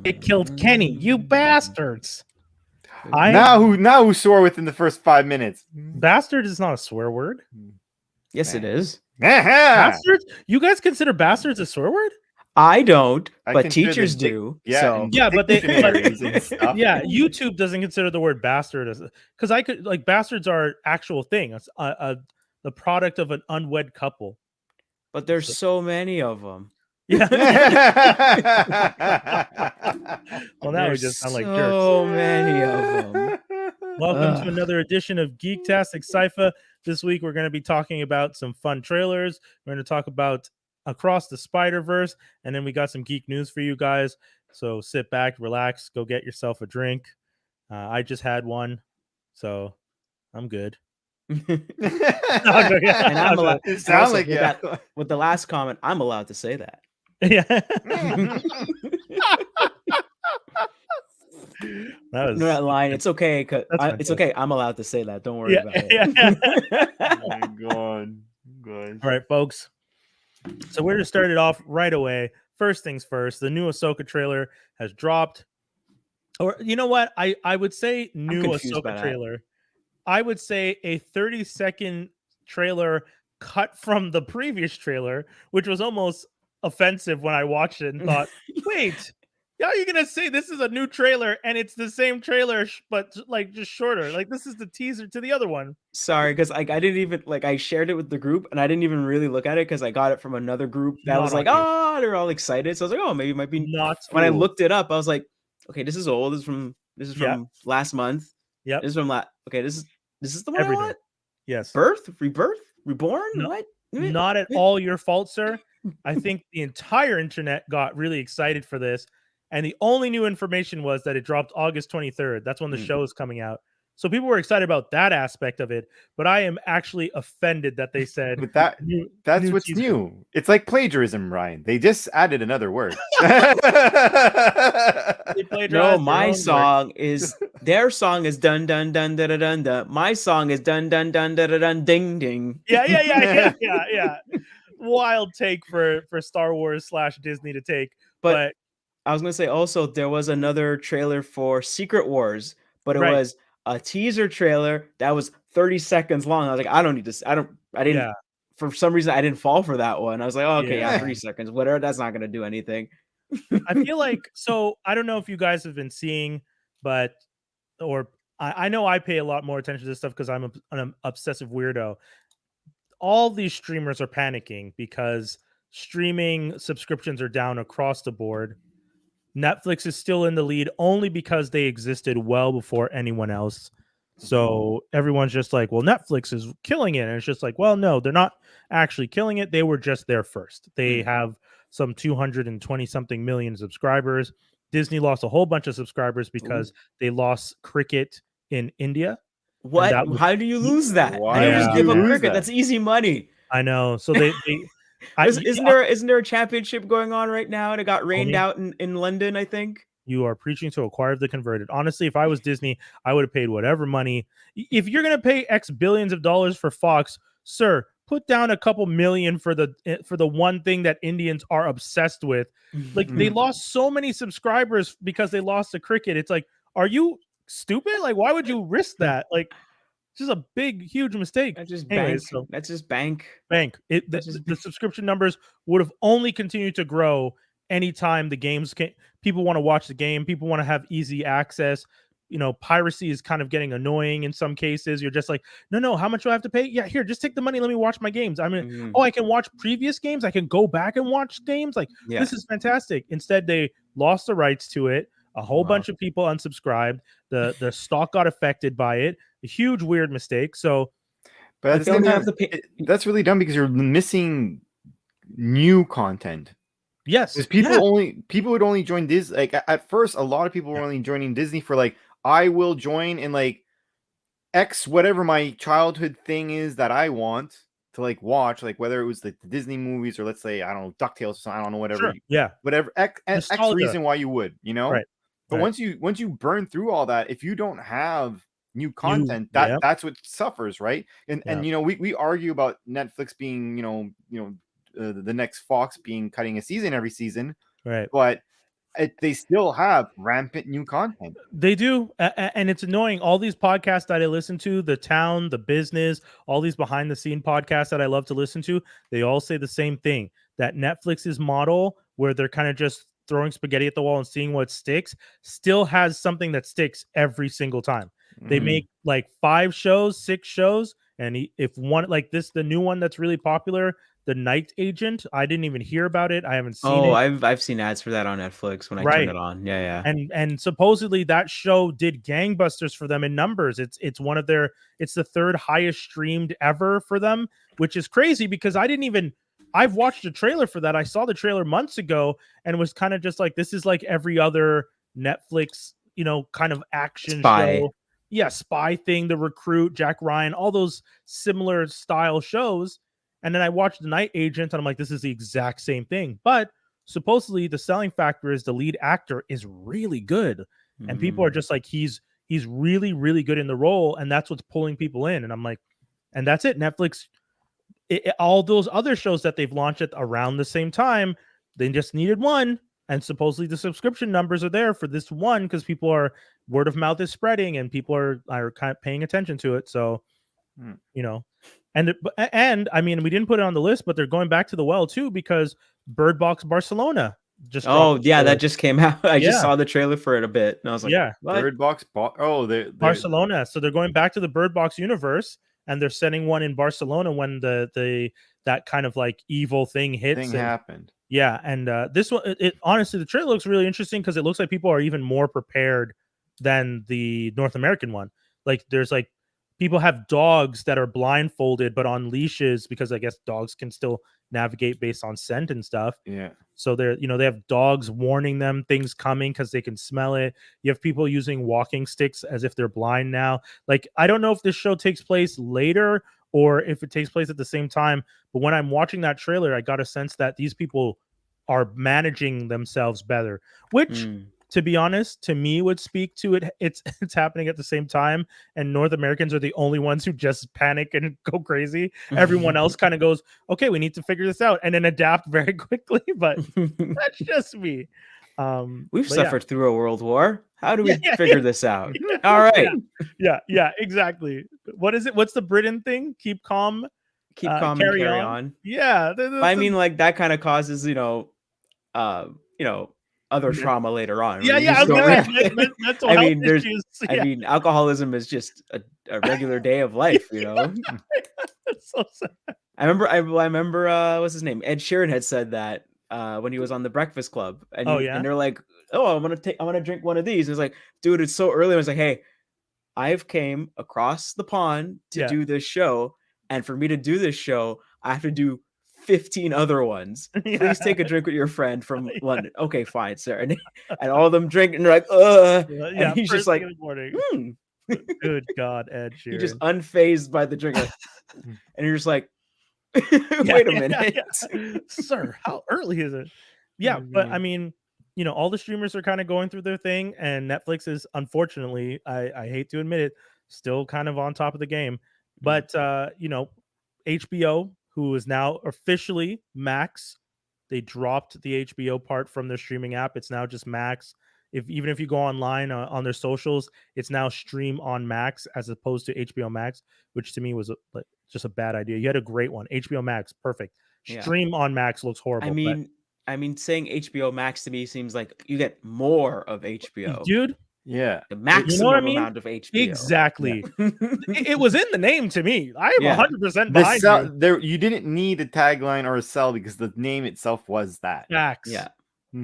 It killed Kenny. You bastards. Now who swore within the first 5 minutes? Bastard is not a swear word. Yes, it is. Bastards? You guys consider bastards a swear word? I don't, I but consider teachers the do. yeah, so and Yeah, but dictionaries and stuff. yeah, YouTube doesn't consider the word bastard as because I could like bastards are an actual thing. It's the product of an unwed couple. but there's so many of them. Yeah. Well, now we just sound like jerks. So many of them. Welcome to another edition of Geektastic Cypher. This week we're going to be talking about some fun trailers. We're going to talk about Across the Spider-Verse, and then we got some geek news for you guys. So sit back, relax, go get yourself a drink. I just had one, so I'm good. And I'm allowed. It sounds like with the last comment, I'm allowed to say that. Yeah. That line. It's okay because it's okay. I'm allowed to say that. Don't worry about it. Oh my God. All right, folks. So we're gonna start it off right away. First things first, the new Ahsoka trailer has dropped. Or you know what? I would say new Ahsoka trailer. I would say a 30-second trailer cut from the previous trailer, which was almost offensive when I watched it and thought, wait, how are you gonna say this is a new trailer and it's the same trailer but like just shorter? Like this is the teaser to the other one. Sorry, because I didn't even I shared it with the group and I didn't even really look at it because I got it from another group that was like, oh, they're all excited. So I was like, oh, maybe it might be not. When I looked it up, I was like, okay, this is old. This is from last month. Yeah. This is from okay, this is the one I want? Yes. Rebirth? Reborn? No, what? Not at all your fault, sir. I think the entire internet got really excited for this. And the only new information was that it dropped August 23rd. That's when the show is coming out. So people were excited about that aspect of it. But I am actually offended that they said but that's what's teaser. New. It's like plagiarism, Ryan. They just added another word. No, my song is their song is dun dun dun dun dun dun. My song is dun dun dun dun dun ding ding. Yeah. Wild take for Star Wars / Disney to take. But I was gonna say also there was another trailer for Secret Wars, but it was a teaser trailer that was 30 seconds long. I was like, I don't need this. I didn't. Yeah. For some reason, I didn't fall for that one. I was like, oh, okay, 3 seconds, whatever. That's not gonna do anything. I feel like I don't know if you guys have been seeing, but I know I pay a lot more attention to this stuff because I'm an obsessive weirdo. All these streamers are panicking because streaming subscriptions are down across the board. Netflix is still in the lead only because they existed well before anyone else. So everyone's just like, well, Netflix is killing it. And it's just like, well, no, they're not actually killing it. They were just there first. They have some 220 something million subscribers. Disney lost a whole bunch of subscribers because they lost cricket in India. What? How do you lose that? Why just give up cricket? That's easy money. I know. So they isn't there a championship going on right now? And it got rained out in London, I think. You are preaching to a choir of the converted. Honestly, if I was Disney, I would have paid whatever money. If you're going to pay X billions of dollars for Fox, sir, put down a couple million for the one thing that Indians are obsessed with. Like they lost so many subscribers because they lost to cricket. It's like, are you stupid? Like, why would you risk that? Like, it's just a big, huge mistake. That's just bank. That's just bank. The subscription numbers would have only continued to grow anytime the games people want to watch the game. People want to have easy access. You know, piracy is kind of getting annoying in some cases. You're just like, no, how much do I have to pay? Yeah, here, just take the money. Let me watch my games. I mean, I can watch previous games. I can go back and watch games. Like, this is fantastic. Instead, they lost the rights to it. A whole bunch of people unsubscribed. The stock got affected by it. A huge weird mistake. So, but at the same time, that's really dumb because you're missing new content. Yes, because people would only join Disney. Like at first, a lot of people were only joining Disney for like, I will join in like X whatever my childhood thing is that I want to like watch, like whether it was like the Disney movies or let's say I don't know DuckTales or something, I don't know whatever. Sure. Whatever X reason why you would, you know. Right. But once you burn through all that, if you don't have new content, that's what suffers, right? And you know, we argue about Netflix being the next Fox being cutting a season every season, right? But they still have rampant new content. They do, and it's annoying. All these podcasts that I listen to, The Town, The Business, all these behind the scene podcasts that I love to listen to, they all say the same thing, that Netflix's model, where they're kind of just throwing spaghetti at the wall and seeing what sticks, still has something that sticks every single time. They make like 5 shows, 6 shows, and if one like this, the new one that's really popular, The Night Agent, I didn't even hear about it. I haven't seen it. I've seen ads for that on Netflix when I turn it on. Yeah. And supposedly that show did gangbusters for them in numbers. It's one of their, it's the 3rd highest streamed ever for them, which is crazy because I've watched a trailer for that. I saw the trailer months ago and was kind of just like, this is like every other Netflix, kind of action show. Yeah, spy thing, The Recruit, Jack Ryan, all those similar style shows. And then I watched The Night Agent and I'm like, this is the exact same thing. But supposedly the selling factor is the lead actor is really good. And people are just like, he's really, really good in the role. And that's what's pulling people in. And I'm like, and that's it. Netflix, all those other shows that they've launched at around the same time, they just needed one. And supposedly the subscription numbers are there for this one because people are, word of mouth is spreading and people are kind of paying attention to it. So, and I mean, we didn't put it on the list, but they're going back to the well too because Bird Box Barcelona just that just came out. I just saw the trailer for it a bit and I was like, what? Bird Box Barcelona. So they're going back to the Bird Box universe and they're setting one in Barcelona when that kind of like evil thing hits. Happened. Yeah, and this one, it honestly, the trailer looks really interesting because it looks like people are even more prepared than the North American one. Like, there's like people have dogs that are blindfolded but on leashes because I guess dogs can still navigate based on scent and stuff. Yeah. So they're, they have dogs warning them things coming because they can smell it. You have people using walking sticks as if they're blind now. Like, I don't know if this show takes place later or if it takes place at the same time. But when I'm watching that trailer, I got a sense that these people are managing themselves better, which, to be honest, to me would speak to it. It's happening at the same time. And North Americans are the only ones who just panic and go crazy. Everyone else kind of goes, okay, we need to figure this out and then adapt very quickly. But that's just me. We've suffered through a world war. How do we figure this out? All right. Yeah, exactly. What is it? What's the Britain thing? Keep calm, carry on. Yeah. I mean, like that kind of causes, other trauma later on. I mean, alcoholism is just a regular day of life, That's so sad. I remember what's his name? Ed Sheeran had said that when he was on the Breakfast Club, and and they're like, "Oh, I want to drink one of these." And it's like, dude, it's so early. I was like, "Hey, I've came across the pond to do this show, and for me to do this show, I have to do 15 other ones. Please take a drink with your friend from London." Okay, fine, sir. And all of them drink, and they're like, "Ugh." And he's just like, Good God, Ed Sheeran. He's just unfazed by the drink, and you're just like, wait a minute, sir, how early is it? Yeah, but I mean, all the streamers are kind of going through their thing, and Netflix is, unfortunately, I hate to admit it, still kind of on top of the game. But HBO, who is now officially Max, they dropped the HBO part from their streaming app. It's now just Max. Even if you go online on their socials, it's now stream on Max as opposed to HBO Max, which to me was just a bad idea. You had a great one, HBO Max, perfect. Stream on Max looks horrible. I mean, saying HBO Max to me seems like you get more of HBO, dude. Yeah, the maximum amount of HBO. Exactly. It was in the name to me. I am 100% behind you. There, you didn't need a tagline or a sell because the name itself was that. Facts. Yeah,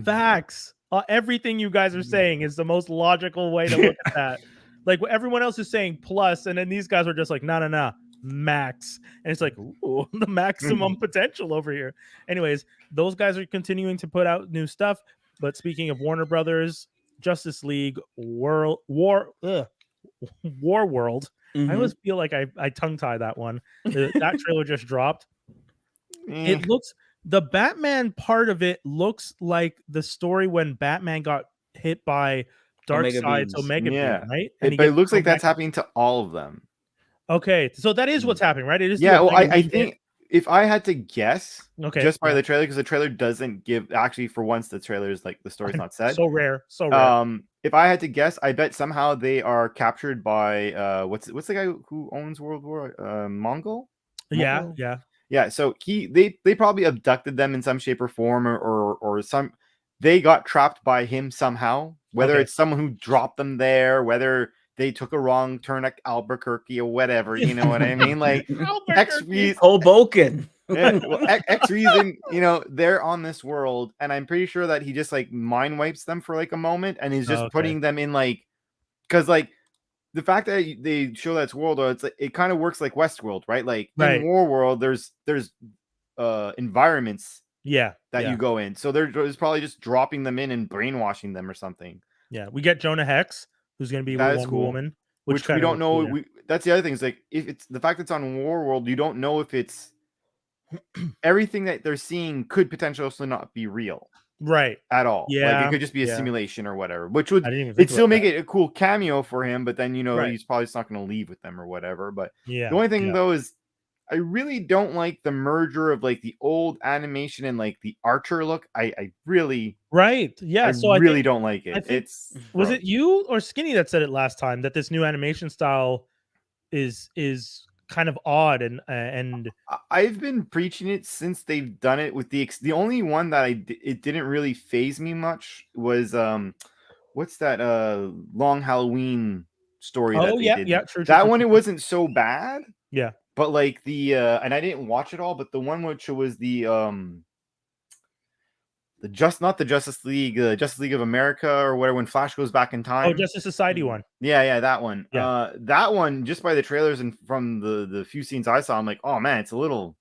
facts. Everything you guys are saying is the most logical way to look at that. Like, what everyone else is saying plus, and then these guys are just like, no, max. And it's like, ooh, the maximum potential over here. Anyways, those guys are continuing to put out new stuff. But speaking of Warner Brothers, Justice League, War World. I always feel like I tongue tie that one. That trailer just dropped. It looks, the Batman part of it looks like the story when Batman got hit by Darkseid's Omega Beam, right? But it looks like that's happening to all of them. Okay, so that is what's happening, right? It is. Yeah, well, I think if I had to guess, Okay, just by yeah. the trailer, because the trailer doesn't give. Actually, for once, the trailer is like the story's not said. So rare, so rare. If I had to guess, I bet somehow they are captured by what's the guy who owns World War Mongol? Yeah, Mongol? yeah. Yeah, so they probably abducted them in some shape or form, or some they got trapped by him somehow. Whether Okay. it's someone who dropped them there, whether they took a wrong turn at Albuquerque or whatever, you know what I mean? Like X Albuquerque. reason, Hoboken. yeah, well, X reason, they're on this world, and I'm pretty sure that he just like mind wipes them for like a moment, and he's just Okay. putting them in like, because like the fact that they show that's world, it's like it kind of works like Westworld, right? Like in Right. War World, there's environments Yeah. that you go in, so there's probably just dropping them in and brainwashing them or something. Yeah. We get Jonah Hex, who's going to be That is Wonder cool. Woman, Which we kind of don't looks cool, know. yeah. That's the other thing, is like if it's the fact it's on War World, you don't know if it's everything that they're seeing could potentially also not be real. Right. At all. Like it Yeah. could just be a Yeah. simulation or whatever, which would I didn't even think it'd still about make that. it a cool cameo for him, but then Right. he's probably just not going to leave with them or whatever. But Yeah. the only thing Yeah. though is I really don't like the merger of like the old animation and like the Archer look. I really Right. Yeah. I So I really think don't like it. think It's was gross. it you or Skinny that said it last time that this new animation style is kind of odd and I've been preaching it since they've done it with the only one that it didn't really phase me much was what's that Long Halloween story that oh they yeah, did. yeah, true, That true, one true, it true. wasn't so bad, Yeah. but like the and I didn't watch it all, but the one which was the not the Justice League, Justice League of America or whatever, when Flash goes back in Oh, time. Justice Society one. Yeah, that one. Yeah. That one, just by the trailers and from the few scenes I saw, I'm like, oh man, it's a little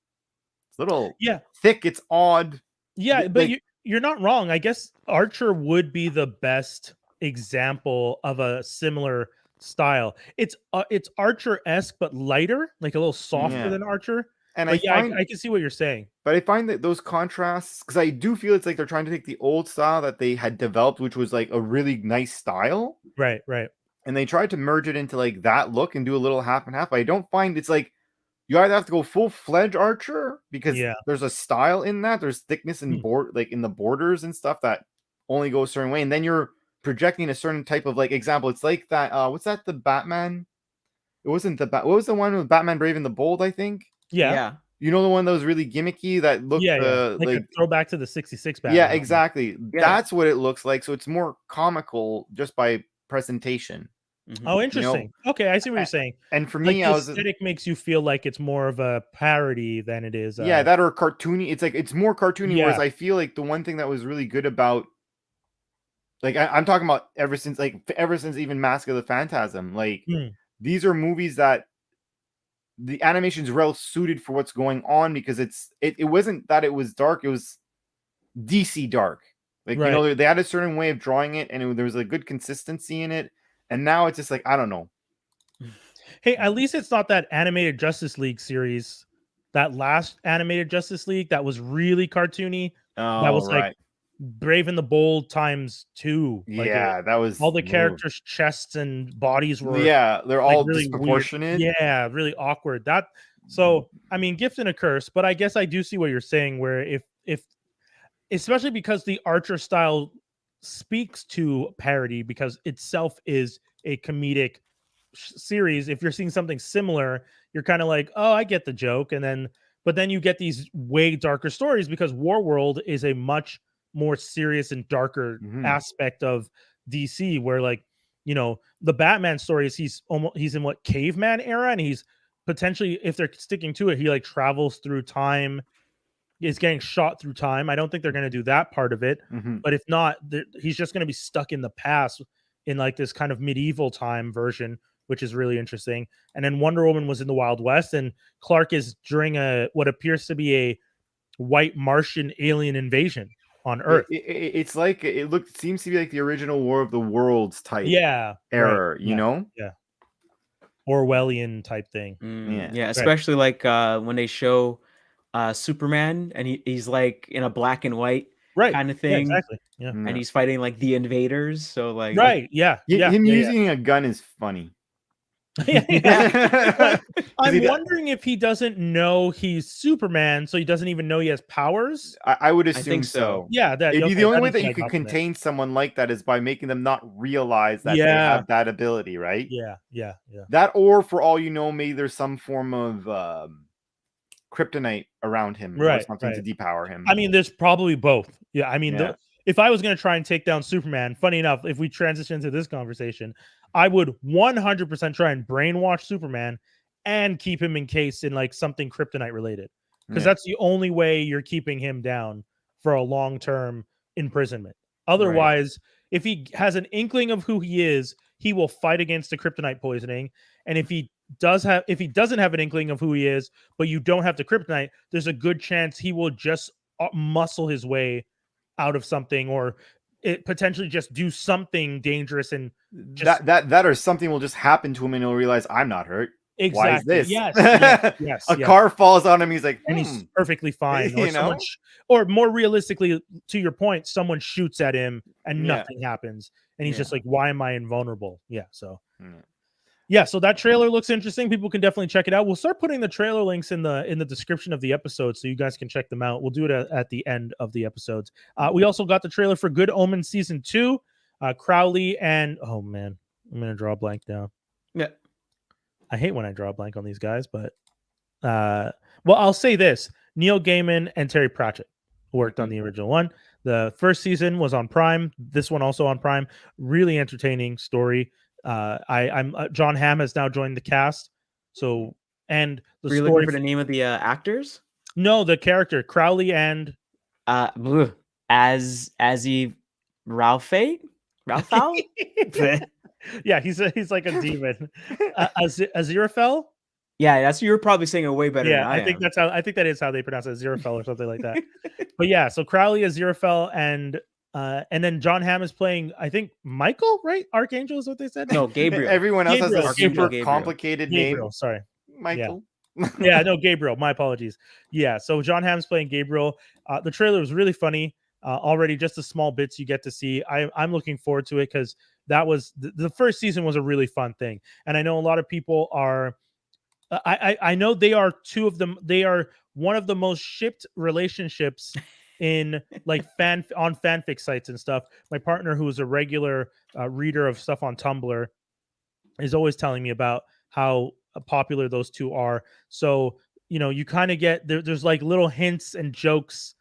Yeah. thick. It's odd. Yeah, but Like, you're not wrong. I guess Archer would be the best example of a similar style. It's Archer-esque but lighter, like a little softer yeah. than Archer. And But I yeah, find I can see what you're saying. But I find that those contrasts, because I do feel it's like they're trying to take the old style that they had developed, which was like a really nice style, Right, right. and they tried to merge it into like that look and do a little half and half. But I don't find it's like you either have to go full-fledged Archer because Yeah. there's a style in that, there's thickness and like in the borders and stuff that only go a certain way, and then you're projecting a certain type of like example. It's like that. What's that? The Batman. It wasn't the What was the one with Batman Brave and the Bold? I think. Yeah. You know the one that was really gimmicky that looked Yeah. Like a like throwback to the 66 Batman. yeah, exactly. Yeah. That's what it looks like. So it's more comical just by presentation. Oh, interesting. Okay, I see what you're saying. And for Like me, the I was aesthetic makes you feel like it's more of a parody than it is. yeah, that or cartoony. It's like it's more cartoony. Yeah. Whereas I feel like the one thing that was really good about like I'm talking about ever since even Mask of the Phantasm. Like these are movies that the animation's well suited for what's going on because it wasn't that it was dark, it was DC dark. Like Right. they had a certain way of drawing it, and there was a good consistency in it. And now it's just like I don't know. Hey, at least it's not that animated Justice League series, that last animated Justice League that was really cartoony. Oh, That was right. like Brave and the Bold times 2. Like Yeah, that was all the characters' chests and bodies were they're all really disproportionate. Weird. Yeah, really awkward. So I mean, gift and a curse, but I guess I do see what you're saying. Where if especially because the Archer style speaks to parody because itself is a comedic series. If you're seeing something similar, you're kind of like, oh, I get the joke, but then you get these way darker stories because Warworld is a much more serious and darker aspect of DC, where like the Batman stories, he's in what, caveman era, and he's potentially, if they're sticking to it, he like travels through time, is getting shot through time. I don't think they're going to do that part of it, but if not, he's just going to be stuck in the past in like this kind of medieval time version, which is really interesting. And then Wonder Woman was in the Wild West, and Clark is during what appears to be a white Martian alien invasion on Earth. It's like seems to be like the original War of the Worlds type error, you know? Yeah. Orwellian type thing. Yeah, especially like when they show Superman and he's like in a black and white kind of thing. Yeah, exactly. Yeah. And he's fighting like the invaders. So like him using a gun is funny. But I'm he wondering if he doesn't know he's Superman, so he doesn't even know he has powers. I would I assume think so. Yeah, that It'd be okay, the only that way is that what you I could got from it. contain someone like that is by making them not realize that they Yeah. have that ability, right? Yeah. That, or for all you know, maybe there's some form of kryptonite around him or something to depower him. I mean, there's probably both. Yeah, I mean, Yeah. if I was going to try and take down Superman, funny enough, if we transition into this conversation, I would 100% try and brainwash Superman and keep him encased in like something kryptonite related, because Yeah. that's the only way you're keeping him down for a long-term imprisonment. Otherwise, if he has an inkling of who he is, he will fight against the kryptonite poisoning. And if he doesn't have an inkling of who he is, but you don't have the kryptonite, there's a good chance he will just muscle his way out of something, or it potentially just do something dangerous and just that or something will just happen to him and he'll realize I'm not hurt. exactly. Why is this? Yes. A car falls on him. He's like, and he's perfectly fine. Or You know? or more realistically, to your point, someone shoots at him and Yeah. nothing happens, and he's Yeah. just like, "Why am I invulnerable?" Yeah. So. Yeah, so that trailer looks interesting. People can definitely check it out. We'll start putting the trailer links in the description of the episode, so you guys can check them out. We'll do it at the end of the episodes. We also got the trailer for Good Omens season 2. Crowley and oh man, I'm gonna draw a blank now. Yeah, I hate when I draw a blank on these guys, but well, I'll say this: Neil Gaiman and Terry Pratchett worked on the original one. The first season was on Prime. This one also on Prime. Really entertaining story. I'm John Hamm has now joined the cast. So and the were you story looking for the name of the actors? No, the character Crowley and Azzy Ralphate? Yeah, he's like a demon. Aziraphale? Yeah, that's you're probably saying it way better. Yeah, than I think am. that's how I think that is how they pronounce it, Aziraphale or something like that. But yeah, so Crowley is Aziraphale, and then John Hamm is playing, I think, Michael, right? Archangel is what they said. No, Gabriel. Everyone else Gabriel, has a Gabriel. super complicated Gabriel, name. sorry. Michael. Yeah, no, Gabriel. My apologies. Yeah, so John Hamm's playing Gabriel. The trailer was really funny. Already, just the small bits you get to see. I'm looking forward to it because that was the first season was a really fun thing, and I know a lot of people are. I know they are two of them. They are one of the most shipped relationships in like fanfic sites and stuff. My partner, who is a regular reader of stuff on Tumblr, is always telling me about how popular those two are. So you kind of get there's like little hints and jokes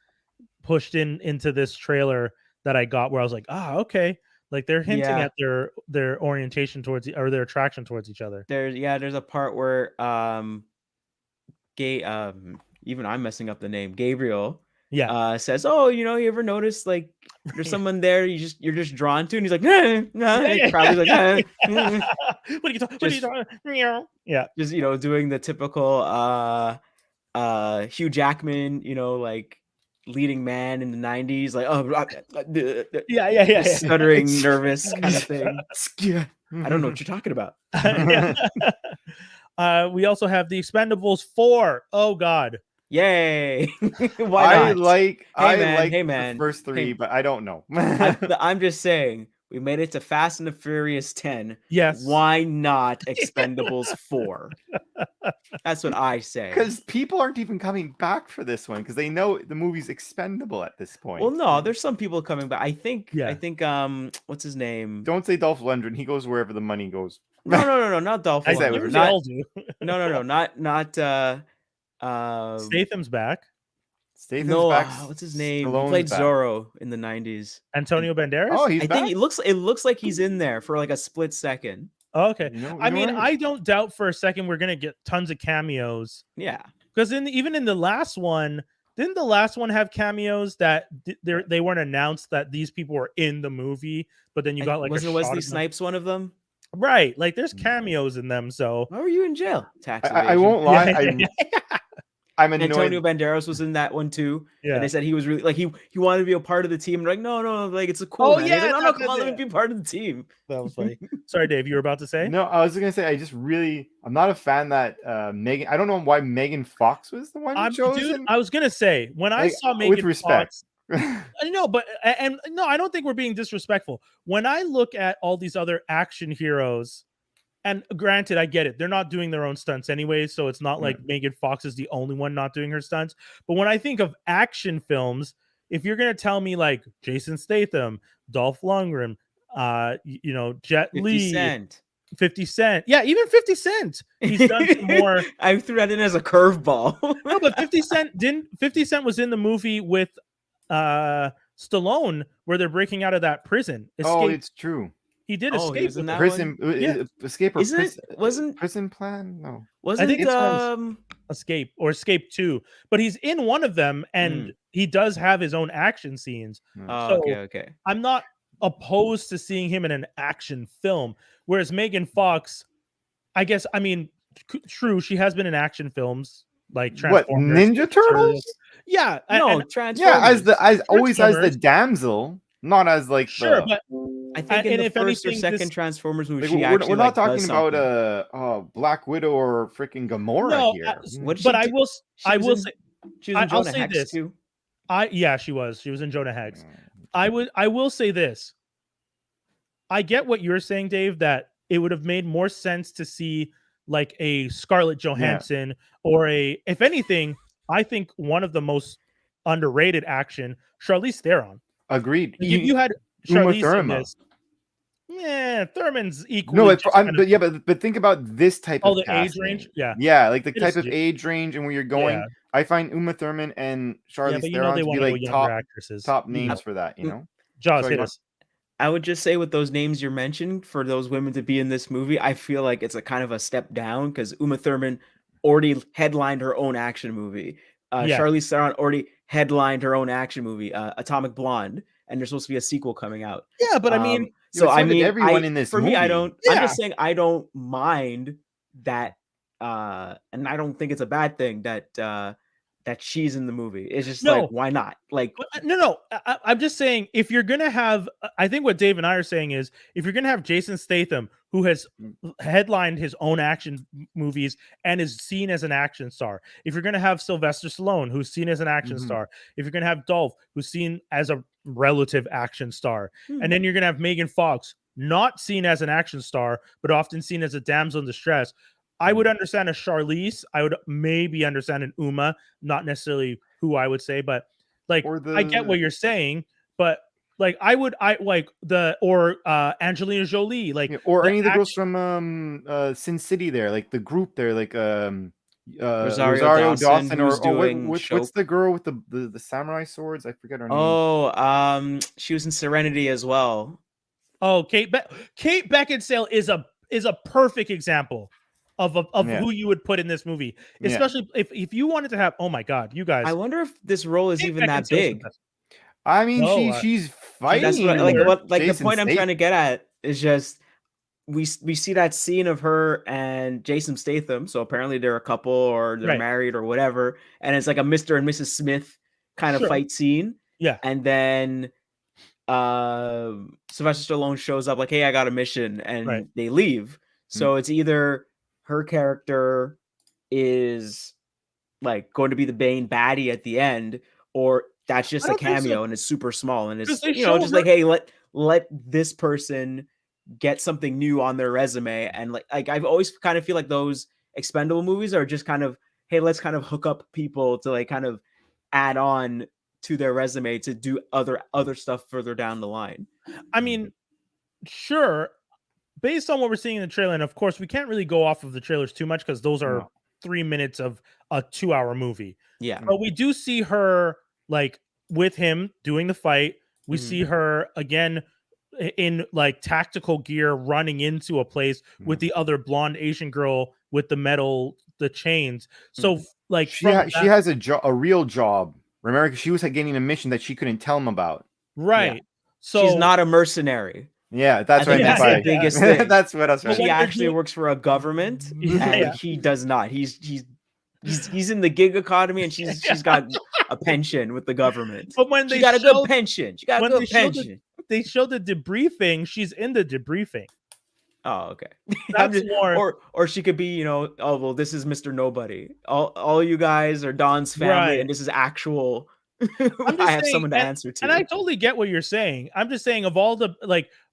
pushed into this trailer that I got where I was like, okay, like they're hinting at their orientation towards or their attraction towards each other. There's a part where even I'm messing up the name, Gabriel says, "Oh, you ever notice like there's someone there you're just drawn to?" And he's like, "Nah." Probably like, What are you talking? Yeah, just doing the typical Hugh Jackman, like leading man in the 90s, like stuttering, nervous kind of thing. I don't know what you're talking about. We also have the Expendables 4. Oh God. Yay. Why not? I like the first three, but I don't know. I'm just saying, we made it to Fast and the Furious 10. Yes. Why not Expendables 4? That's what I say. Because people aren't even coming back for this one because they know the movie's expendable at this point. Well, no, there's some people coming back. I think what's his name? Don't say Dolph Lundgren. He goes wherever the money goes. No, not Dolph Lundgren. Not Statham's back. Statham's back. What's his name? Stallone's He played back. Zorro in the 90s. Antonio Banderas? Oh, he's I back? think it looks like he's in there for like a split second. Oh, okay. I mean, right. I don't doubt for a second we're gonna get tons of cameos. Yeah. Because even in the last one, didn't the last one have cameos that they weren't announced that these people were in the movie, but then you got like wasn't Wesley Snipes one of them? Right. Like there's cameos in them. So why were you in jail? Tax evasion. I won't lie. I'm annoyed. Antonio Banderas was in that one too. Yeah. And they said he was really like he wanted to be a part of the team. And like, no, like it's a cool man. Yeah, He's like, no, come on, let me be part of the team. That was funny. Sorry, Dave, you were about to say? No, I was gonna say I'm not a fan that Megan. I don't know why Megan Fox was the one chosen. Dude, I was gonna say when I saw Megan with respect. Fox, no, but and no, I don't think we're being disrespectful. When I look at all these other action heroes, and granted, I get it. They're not doing their own stunts anyway, so it's not like Megan Fox is the only one not doing her stunts. But when I think of action films, if you're gonna tell me like Jason Statham, Dolph Lundgren, Jet 50 Li, Cent. 50 Cent, yeah, even 50 Cent, he's done some more. I threw that in as a curveball. No, but 50 Cent was in the movie with Stallone where they're breaking out of that prison. Oh, it's true. He did He escape was in with that prison one? escape or Wasn't prison plan? No. Wasn't Escape or Escape 2, but he's in one of them and he does have his own action scenes. Oh, okay. I'm not opposed to seeing him in an action film, whereas Megan Fox, I guess, I mean, true, she has been in action films like Transformers. What, Ninja Turtles? Yeah, Transformers. Yeah, as always as the damsel, not as like sure, but I think in the first or second Transformers movie, we're not talking about Black Widow or freaking Gamora here. But I will say she was in Jonah Hex too. She was in Jonah Hex. I will say this. I get what you're saying, Dave, that it would have made more sense to see like a Scarlett Johansson or if anything, I think one of the most underrated action, Charlize Theron. Agreed. If you had Charlize in this, Thurman's equally. No, but think about this type of the casting. age range, like the type of age range and where you're going. I find Uma Thurman and Charlize Theron to be like top names for that. You know, Jaws hit us. I would just say with those names you're mentioned, for those women to be in this movie, I feel like it's a kind of a step down because Uma Thurman already headlined her own action movie. Charlize Theron already headlined her own action movie, Atomic Blonde, and there's supposed to be a sequel coming out. Yeah, but I mean, everyone in this movie. Me, I don't. Yeah. I'm just saying I don't mind that, and I don't think it's a bad thing that she's in the movie. It's just like, why not? Like, no. I'm just saying, if you're gonna have, I think what Dave and I are saying is, if you're gonna have Jason Statham, who has headlined his own action movies and is seen as an action star, if you're gonna have Sylvester Stallone, who's seen as an action star, if you're gonna have Dolph, who's seen as a relative action star, and then you're gonna have Megan Fox, not seen as an action star, but often seen as a damsel in distress. I would understand a Charlize. I would maybe understand an Uma, not necessarily who I would say, but like I get what you're saying, but like Angelina Jolie, like or any of the girls from Sin City there, like the group there, like Rosario Dawson or what's the girl with the samurai swords? I forget her name. She was in Serenity as well. Oh, Kate Beckinsale is a perfect example of who you would put in this movie, especially if you wanted to have. Oh my God, you guys! I wonder if this role is even that big. I mean, she's fighting. That's what the point I'm trying to get at is just we see that scene of her and Jason Statham. So apparently they're a couple or they're married or whatever, and it's like a Mr. and Mrs. Smith kind of fight scene. Yeah, and then Sylvester Stallone shows up like, "Hey, I got a mission," and they leave. So it's either her character is like going to be the main baddie at the end, or that's just a cameo and it's super small and it's just like, hey, let this person get something new on their resume. And like I've always kind of feel like those Expendable movies are just kind of, hey, let's kind of hook up people to like kind of add on to their resume to do other stuff further down the line. I mean, sure. Based on what we're seeing in the trailer, and of course, we can't really go off of the trailers too much because those are 3 minutes of a 2-hour movie. Yeah. But we do see her like with him doing the fight. We see her again in like tactical gear running into a place with the other blonde Asian girl with the chains. So like she has a real job. Remember, she was getting a mission that she couldn't tell him about. Right. Yeah. So she's not a mercenary. Yeah, that's what I meant by the biggest thing. That's what I was trying to say. She actually works for a government, and he does not. He's in the gig economy, and she's got a pension with the government. But when she got a good pension, they showed the debriefing. She's in the debriefing. Oh, okay. That's more, or she could be, oh well, this is Mr. Nobody. All you guys are Don's family, and this is actual. I have someone to answer to. And I totally get what you're saying. I'm just saying of all the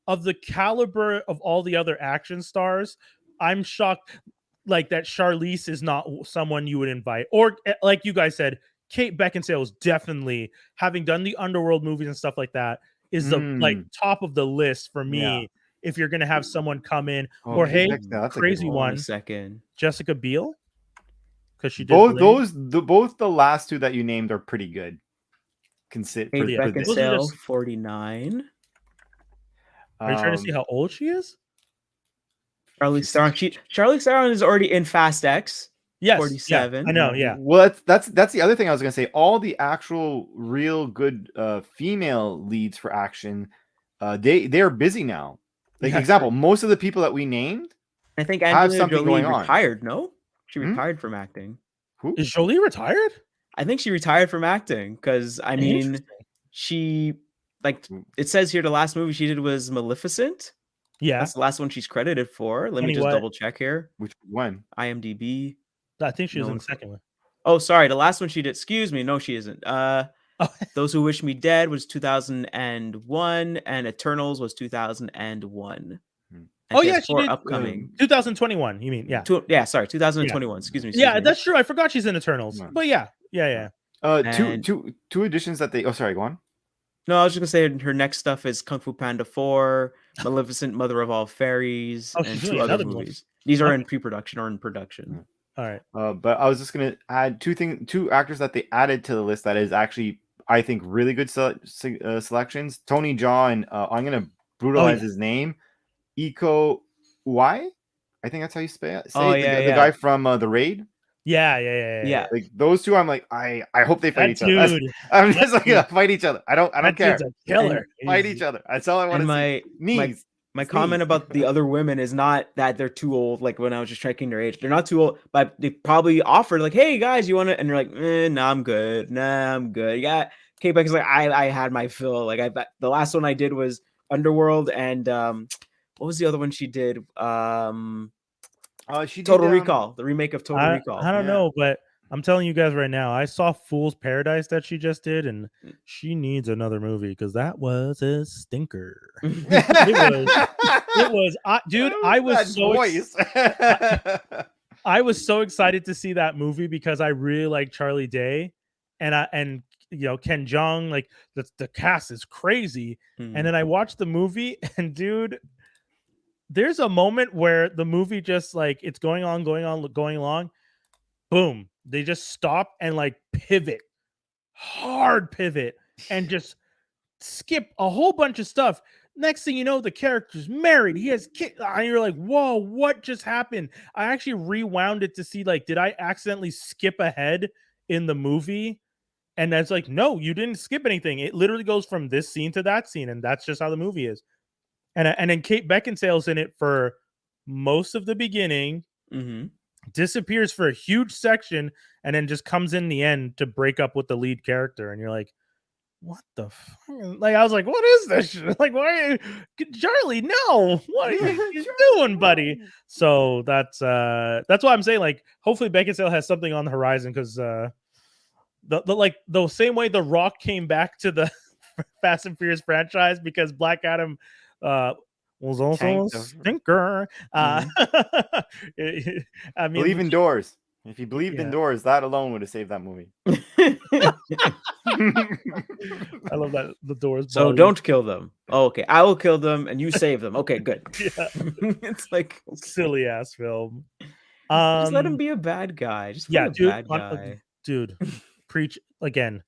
of the caliber of all the other action stars, I'm shocked, like that Charlize is not someone you would invite, or like you guys said, Kate Beckinsale is definitely, having done the Underworld movies and stuff like that, is the like top of the list for me. If you're gonna have someone come in, or Kate hey, Beckinsale, that's crazy a good one, a second, Jessica Biel, because she did both the last two that you named are pretty good. Kate Beckinsale, 49. Are you trying to see how old she is? Charlize Theron is already in Fast X. Yes, 47. I know. Yeah. Well, that's the other thing I was gonna say. All the actual real good female leads for action, they are busy now. Like example, most of the people that we named, I think have Angelina something Jolie going on. retired. No, she retired from acting. Who is Jolie retired? I think she retired from acting because I mean, she like it says here the last movie she did was Maleficent. Yeah, that's the last one she's credited for. Let me just double check here. Which one? IMDb. I think she was in the second one. Oh, sorry, the last one she did. Excuse me, no, she isn't. Those Who Wish Me Dead was 2001, and Eternals was 2001. Oh yeah, she did upcoming 2021. You mean 2021. Excuse me. Yeah, that's true. I forgot she's in Eternals. But yeah. Two editions that they. Oh, sorry. Go on. No, I was just gonna say her next stuff is Kung Fu Panda 4, Maleficent, Mother of All Fairies, and 2 other movies. These are in pre-production or in production. All right. But I was just gonna add two actors that they added to the list that is actually, I think, really good selections. Tony Jaa and I'm gonna brutalize his name. Iko Uwais, I think that's how you say it. The guy from The Raid. Yeah. Like those two, I'm like, I hope they fight each other. I'm just like, fight each other. I don't care. A killer. Fight each other. That's all I want to see. My comment about the other women is not that they're too old. Like when I was just checking their age, they're not too old, but they probably offered like, "Hey guys, you want to?" And they're like, "Nah, I'm good. Yeah, Kate Beckinsale's like, I had my fill. Like the last one I did was Underworld, and what was the other one she did? She did Total Recall, the remake of Total Recall. I don't know, but I'm telling you guys right now, I saw Fool's Paradise that she just did, and she needs another movie because that was a stinker. It was, dude. I was so excited to see that movie because I really like Charlie Day, and Ken Jeong. Like the cast is crazy, and then I watched the movie, and dude, there's a moment where the movie just like it's going along. Boom. They just stop and like hard pivot, and just skip a whole bunch of stuff. Next thing you know, the character's married. He has kids. And you're like, whoa, what just happened? I actually rewound it to see, like, did I accidentally skip ahead in the movie? And that's like, no, you didn't skip anything. It literally goes from this scene to that scene, and that's just how the movie is. And then Kate Beckinsale's in it for most of the beginning, disappears for a huge section, and then just comes in the end to break up with the lead character. And you're like, what the fuck? Like, I was like, what is this shit? Like, why are you, Charlie? No, what are you doing, buddy? So that's why I'm saying, like, hopefully Beckinsale has something on the horizon, because the same way The Rock came back to the Fast and Furious franchise because Black Adam was also a stinker. I mean, believe in doors. If he believed in doors, that alone would have saved that movie. I love that, the doors. So don't kill them. Oh, okay, I will kill them and you save them. Okay, good. It's like silly ass film. Just let him be a bad guy. Just dude, bad guy. Dude, preach again.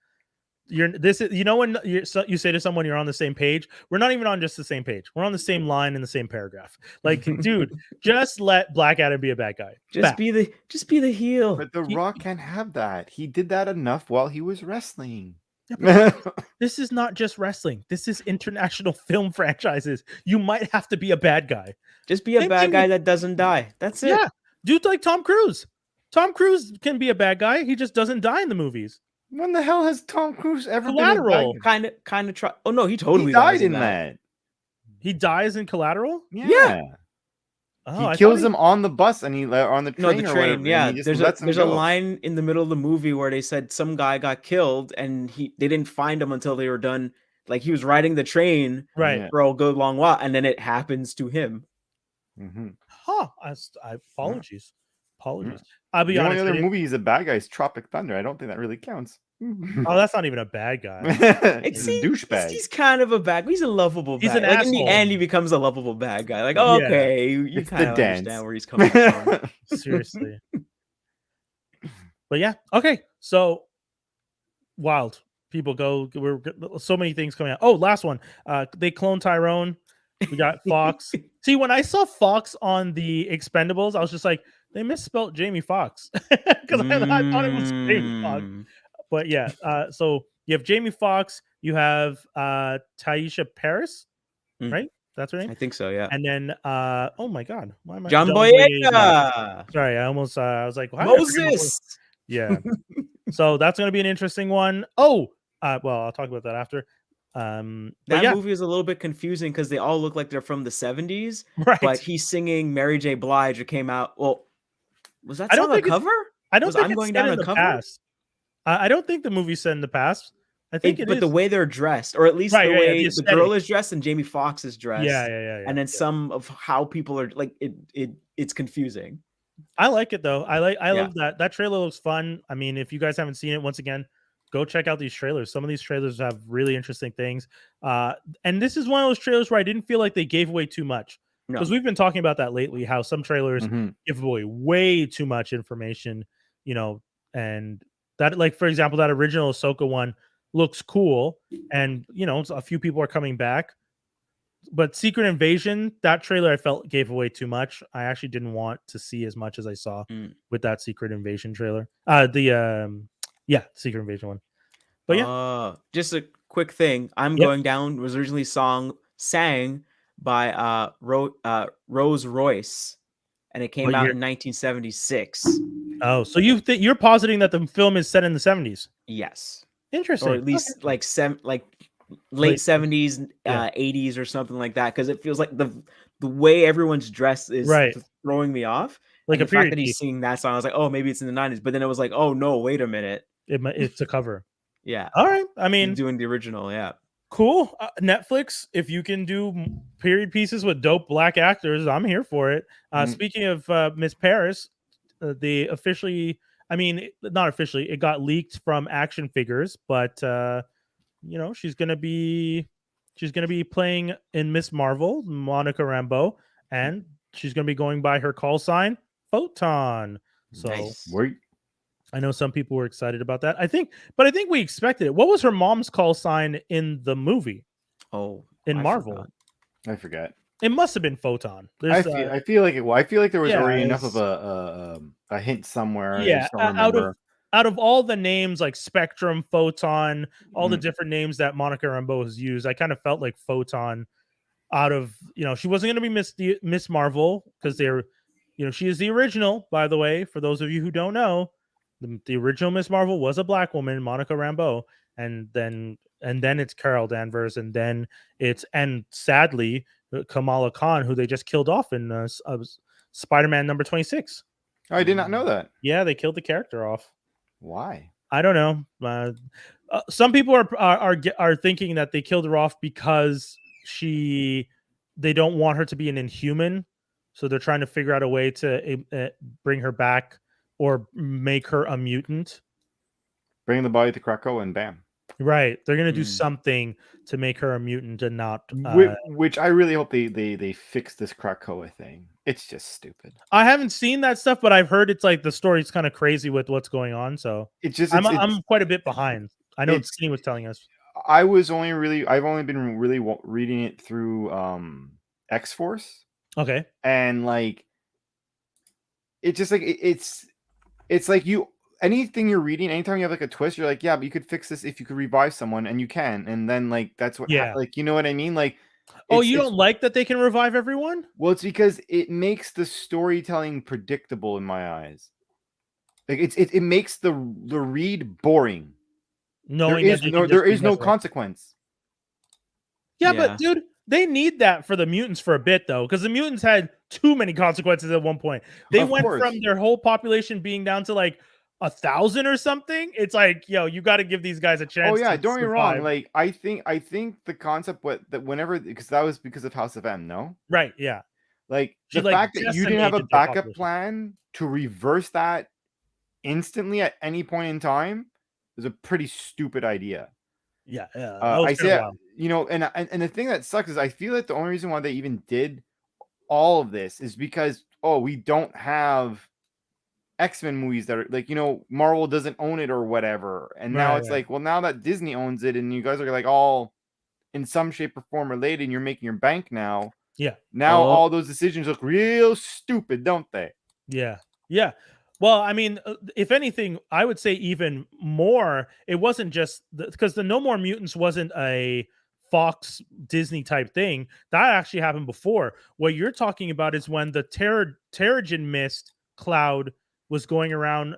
When you say to someone you're on the same page, we're not even on just the same page. We're on the same line in the same paragraph. Like, dude, just let Black Adam be a bad guy. Just be the heel. But The Rock can't have that. He did that enough while he was wrestling. This is not just wrestling. This is international film franchises. You might have to be a bad guy. Just be a bad guy that doesn't die. That's it. Yeah, dude, like Tom Cruise. Tom Cruise can be a bad guy. He just doesn't die in the movies. When the hell has Tom Cruise ever Collateral? been kind of try? Oh no, he totally died in that. He dies in Collateral. Yeah. Oh, he kills him on the bus and he on the train. No, the train. Yeah, there's a line in the middle of the movie where they said some guy got killed and they didn't find him until they were done. Like, he was riding the train for a good long while, and then it happens to him. Huh. Apologies. I'll be The only honest. other movie he's a bad guy is Tropic Thunder. I don't think that really counts. Oh, that's not even a bad guy. He's a douchebag. He's kind of a bad. He's a lovable bad. He's an like in the asshole. end, he becomes a lovable bad guy. Like, oh, Yeah. okay, you It's kind the of dance. understand where he's coming from. Seriously. But yeah, okay. So wild. People go. We're so many things coming out. Oh, last one. They cloned Tyrone. We got Fox. See, when I saw Fox on the Expendables, I was just like, they misspelled Jamie Foxx because I thought it was Jamie Foxx. But yeah, so you have Jamie Foxx, you have Taisha Paris, right? That's her name. I think so. Yeah. And then, oh my God, why am I? John Boyega. Boyega. Sorry, I almost. I was like, why did I forget about Moses. Yeah. So that's going to be an interesting one. Oh, well, I'll talk about that after. That movie is a little bit confusing because they all look like they're from the 70s, right? But he's singing Mary J. Blige. It came out. Well, was that song a cover? I don't think I'm it's going set down in a the cover. Past. I don't think the movie's set in the past. I think but the way they're dressed, or at least the way the girl is dressed and Jamie Foxx is dressed. Yeah. And then some of how people are like it's confusing. I like it though. I love that. That trailer looks fun. I mean, if you guys haven't seen it, once again, go check out these trailers. Some of these trailers have really interesting things. And this is one of those trailers where I didn't feel like they gave away too much. Because we've been talking about that lately, how some trailers give away way too much information, you know, and that, like, for example, that original Ahsoka one looks cool. And, you know, a few people are coming back. But Secret Invasion, that trailer I felt gave away too much. I actually didn't want to see as much as I saw with that Secret Invasion trailer. Secret Invasion one. But just a quick thing. I'm Going Down was originally sang by Rose Royce, and it came out in 1976. Oh, so you're positing that the film is set in the 70s? Yes. Interesting. Or at least like late 70s, 80s or something like that, because it feels like the way everyone's dressed is throwing me off. Like the fact that he's singing that song, I was like, oh, maybe it's in the 90s. But then it was like, oh no, wait a minute, it's a cover. Yeah. All right. I mean, doing the original. Yeah. Cool. Netflix, if you can do period pieces with dope black actors, I'm here for it. Speaking of Miss Paris, not officially, it got leaked from Action Figures, but you know, she's gonna be playing in Miss Marvel, Monica Rambeau, and she's gonna be going by her call sign Photon. So I know some people were excited about that. I think we expected it. What was her mom's call sign in the movie? Oh, in Marvel, I forgot. It must have been Photon. I feel like it. I feel like there was already enough of a hint somewhere. Yeah, out of all the names like Spectrum, Photon, all the different names that Monica Rambeau has used, I kind of felt like Photon. Out of, you know, she wasn't going to be Miss Marvel because they're, you know, she is the original. By the way, for those of you who don't know, the original Miss Marvel was a black woman, Monica Rambeau, and then it's Carol Danvers, and then and sadly Kamala Khan, who they just killed off in Spider-Man number 26. I did not know that. Yeah, they killed the character off. Why? I don't know. Some people are thinking that they killed her off because they don't want her to be an Inhuman, so they're trying to figure out a way to bring her back or make her a mutant. Bring the body to Krakoa and bam. Right, they're gonna do something to make her a mutant and not. Which I really hope they fix this Krakoa thing. It's just stupid. I haven't seen that stuff, but I've heard it's like the story's kind of crazy with what's going on. So I'm quite a bit behind. I know Skinny was telling us. I've only been really reading it through X-Force. Okay. And like, it's just like it's like anything you're reading, anytime you have like a twist, you're like, yeah, but you could fix this if you could revive someone, and you can, and then like that's what like, you know what I mean? Like, you don't like that they can revive everyone? Well, it's because it makes the storytelling predictable in my eyes. Like it makes the read boring. There is no consequence. Yeah, but dude, they need that for the mutants for a bit though, because the mutants had too many consequences at one point. They went from their whole population being down to like 1,000 or something. It's like, yo, you got to give these guys a chance. Oh yeah, don't get me wrong. Like I think the concept because that was because of House of M, no? Right. Yeah. Like She, the fact that you didn't have a decimated their backup population. plan to reverse that instantly at any point in time is a pretty stupid idea. Yeah, that I was kind of say, wild. you know, and the thing that sucks is I feel like the only reason why they even did all of this is because we don't have X-Men movies that are like, you know, Marvel doesn't own it or whatever, and now Right, it's right. like, well, now that Disney owns it, and you guys are like all in some shape or form related, and you're making your bank now. Yeah. Now Oh. all those decisions look real stupid, don't they? Yeah. Yeah. Well, I mean, if anything, I would say even more. It wasn't just because the No More Mutants wasn't a Fox Disney type thing. That actually happened before. What you're talking about is when the Terrigen mist cloud was going around,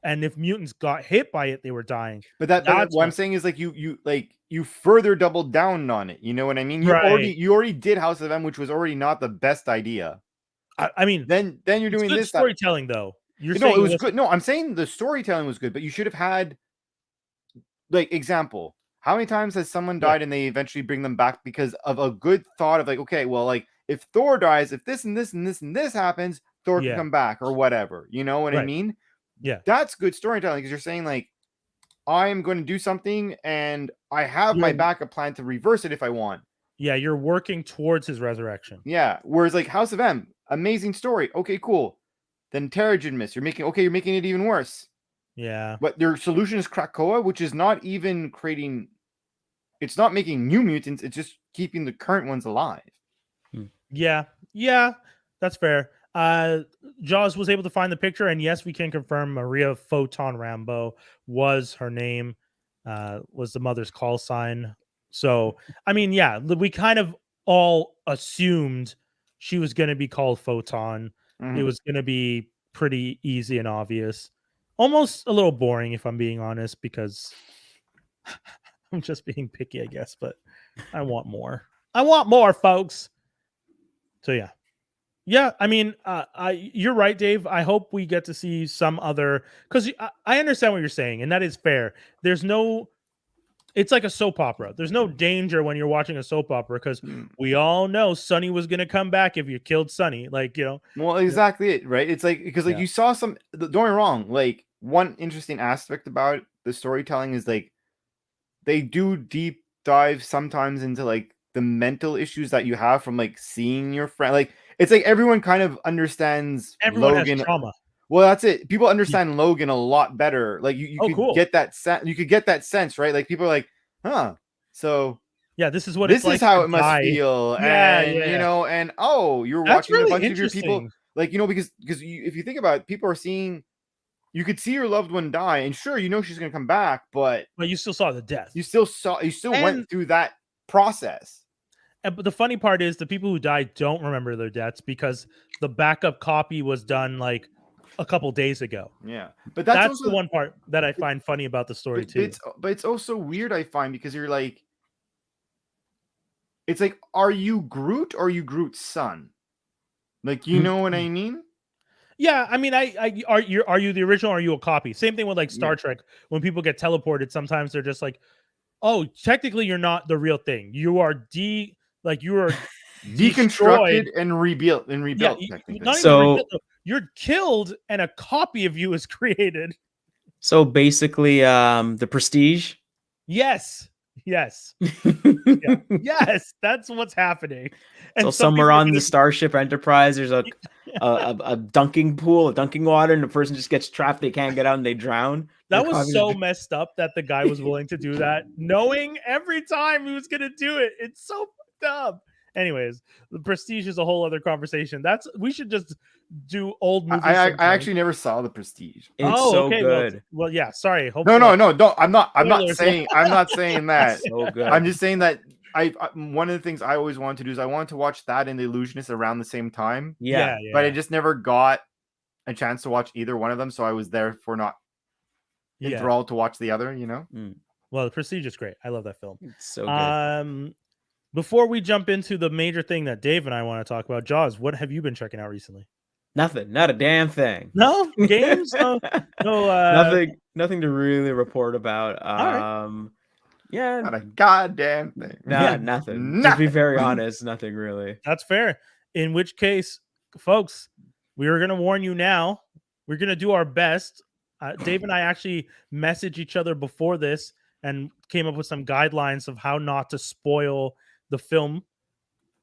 and if mutants got hit by it, they were dying. But That's what I'm when, saying is like you further doubled down on it. You know what I mean? right. You already did House of M, which was already not the best idea. I mean, Then you're it's doing good this. That storytelling, though. You're no, saying it it was was good. No, I'm saying the storytelling was good, but you should have had like example. How many times has someone yeah, died and they eventually bring them back because of a good thought of like, okay, well, like if Thor dies, if this and this and this and this happens, Thor can yeah, come back or whatever. You know what I right, mean? yeah. That's good storytelling because you're saying like, I am going to do something and I have my You're backup plan to reverse it if I want. Yeah, you're working towards his resurrection. Yeah. Whereas like House of M, amazing story. Okay, cool. Then Terrigen Mist, you're making it even worse. Yeah. But their solution is Krakoa, which is not even creating. It's not making new mutants. It's just keeping the current ones alive. Yeah. Yeah. That's fair. Jaws was able to find the picture, and yes, we can confirm Maria Photon Rambo was her name, was the mother's call sign. So, I mean, yeah, we kind of all assumed she was going to be called Photon. It Mhm. was going to be pretty easy and obvious. Almost a little boring, if I'm being honest, because I'm just being picky, I guess, but I want more. I want more, folks. So yeah. Yeah, I mean, you're right, Dave. I hope we get to see some other, because I understand what you're saying, and that is fair. There's no, it's like a soap opera. There's no danger when you're watching a soap opera because Mm. we all know Sonny was gonna come back if you killed Sonny. Like, you know. Well, exactly it, right? It's like because like Yeah. you saw some. Don't get me wrong. Like one interesting aspect about the storytelling is like they do deep dive sometimes into like the mental issues that you have from like seeing your friend. Like it's like everyone kind of understands Everyone has Logan. trauma. Well, that's it. People Yeah. understand Logan a lot better. Like you Oh, could cool. get that sense. You could get that sense, right? Like people are like, huh. So Yeah, this is what it's this is like how to it must die. feel, Yeah, and you yeah. know, and you're That's watching a really bunch of your people, interesting. like you know, because if you think about it, people are seeing. You could see your loved one die, and sure, you know she's gonna come back, but But you still saw the death. you still went And through that process. But the funny part is the people who died don't remember their deaths because the backup copy was done like a couple days ago. Yeah, but that's That's the also one part that I find funny about the story too. but it's also weird I find because you're like, it's like, are you Groot or are you Groot's son? Like, you know what I mean? Yeah, I mean, are you the original or are you a copy? Same thing with like Star Yeah. Trek. When people get teleported, sometimes they're just like, oh, technically you're not the real thing. You are you are Deconstructed destroyed. and rebuilt Yeah, technically. not even So rebuilt. You're killed and a copy of you is created. so basically, the Prestige. Yes. Yes. Yeah. Yes, that's what's happening. So And some somewhere people are on the gonna Starship Enterprise, there's a dunking pool, a dunking water, and the person just gets trapped. They can't get out, and they drown. that was so messed up that the guy was willing to do that, knowing every time he was gonna do it. It's so fucked up. Anyways, the Prestige is a whole other conversation. We should just do old movies. I sometime. actually never saw the Prestige. It's Oh, so okay. good. Well, yeah. Sorry. No, Hopefully, don't. I'm not Spoilers. saying that. It's so good. I'm just saying that one of the things I always wanted to do is I wanted to watch that and The Illusionist around the same time, Yeah. but I just never got a chance to watch either one of them, so I was therefore not enthralled to watch the other. You know. Well, the Prestige is great. I love that film. It's so good. Before we jump into the major thing that Dave and I want to talk about, Jaws, what have you been checking out recently? Nothing. Not a damn thing. No games. No. Nothing to really report about. right. Yeah. Not a goddamn thing. Nothing. To be very honest, nothing really. That's fair. In which case, folks, we are going to warn you now. We're going to do our best. Dave and I actually messaged each other before this and came up with some guidelines of how not to spoil the film.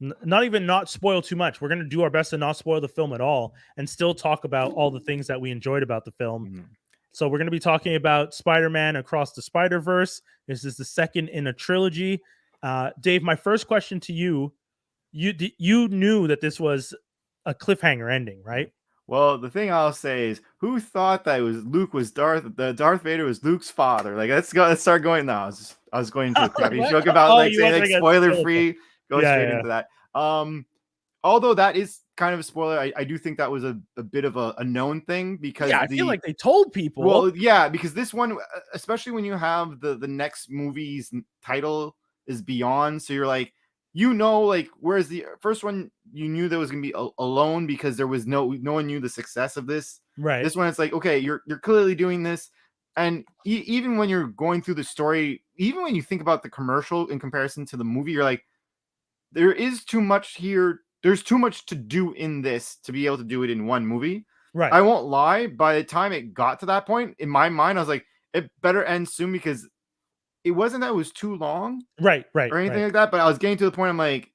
Not even not spoil too much. We're going to do our best to not spoil the film at all and still talk about all the things that we enjoyed about the film. Mm-hmm. So we're going to be talking about Spider-Man Across the Spider-Verse. This is the second in a trilogy. Dave, my first question to you, you knew that this was a cliffhanger ending, right? Well, the thing I'll say is, who thought that Darth Vader was Luke's father? Like, let's start going now. I was going to a crappy joke about like saying like spoiler free. Go straight into that. Although that is kind of a spoiler, I do think that was a bit of a known thing because I feel like they told people. Well, yeah, because this one, especially when you have the next movie's title is Beyond, so you're like, like, whereas the first one you knew there was gonna be alone because there was no one knew the success of this. Right. This one, it's like, okay, you're clearly doing this, and even when you're going through the story, even when you think about the commercial in comparison to the movie, you're like, there is too much here. There's too much to do in this to be able to do it in one movie. Right. I won't lie. By the time it got to that point, in my mind, I was like, it better end soon because it wasn't that it was too long. Right. Or anything like that. But I was getting to the point, I'm like,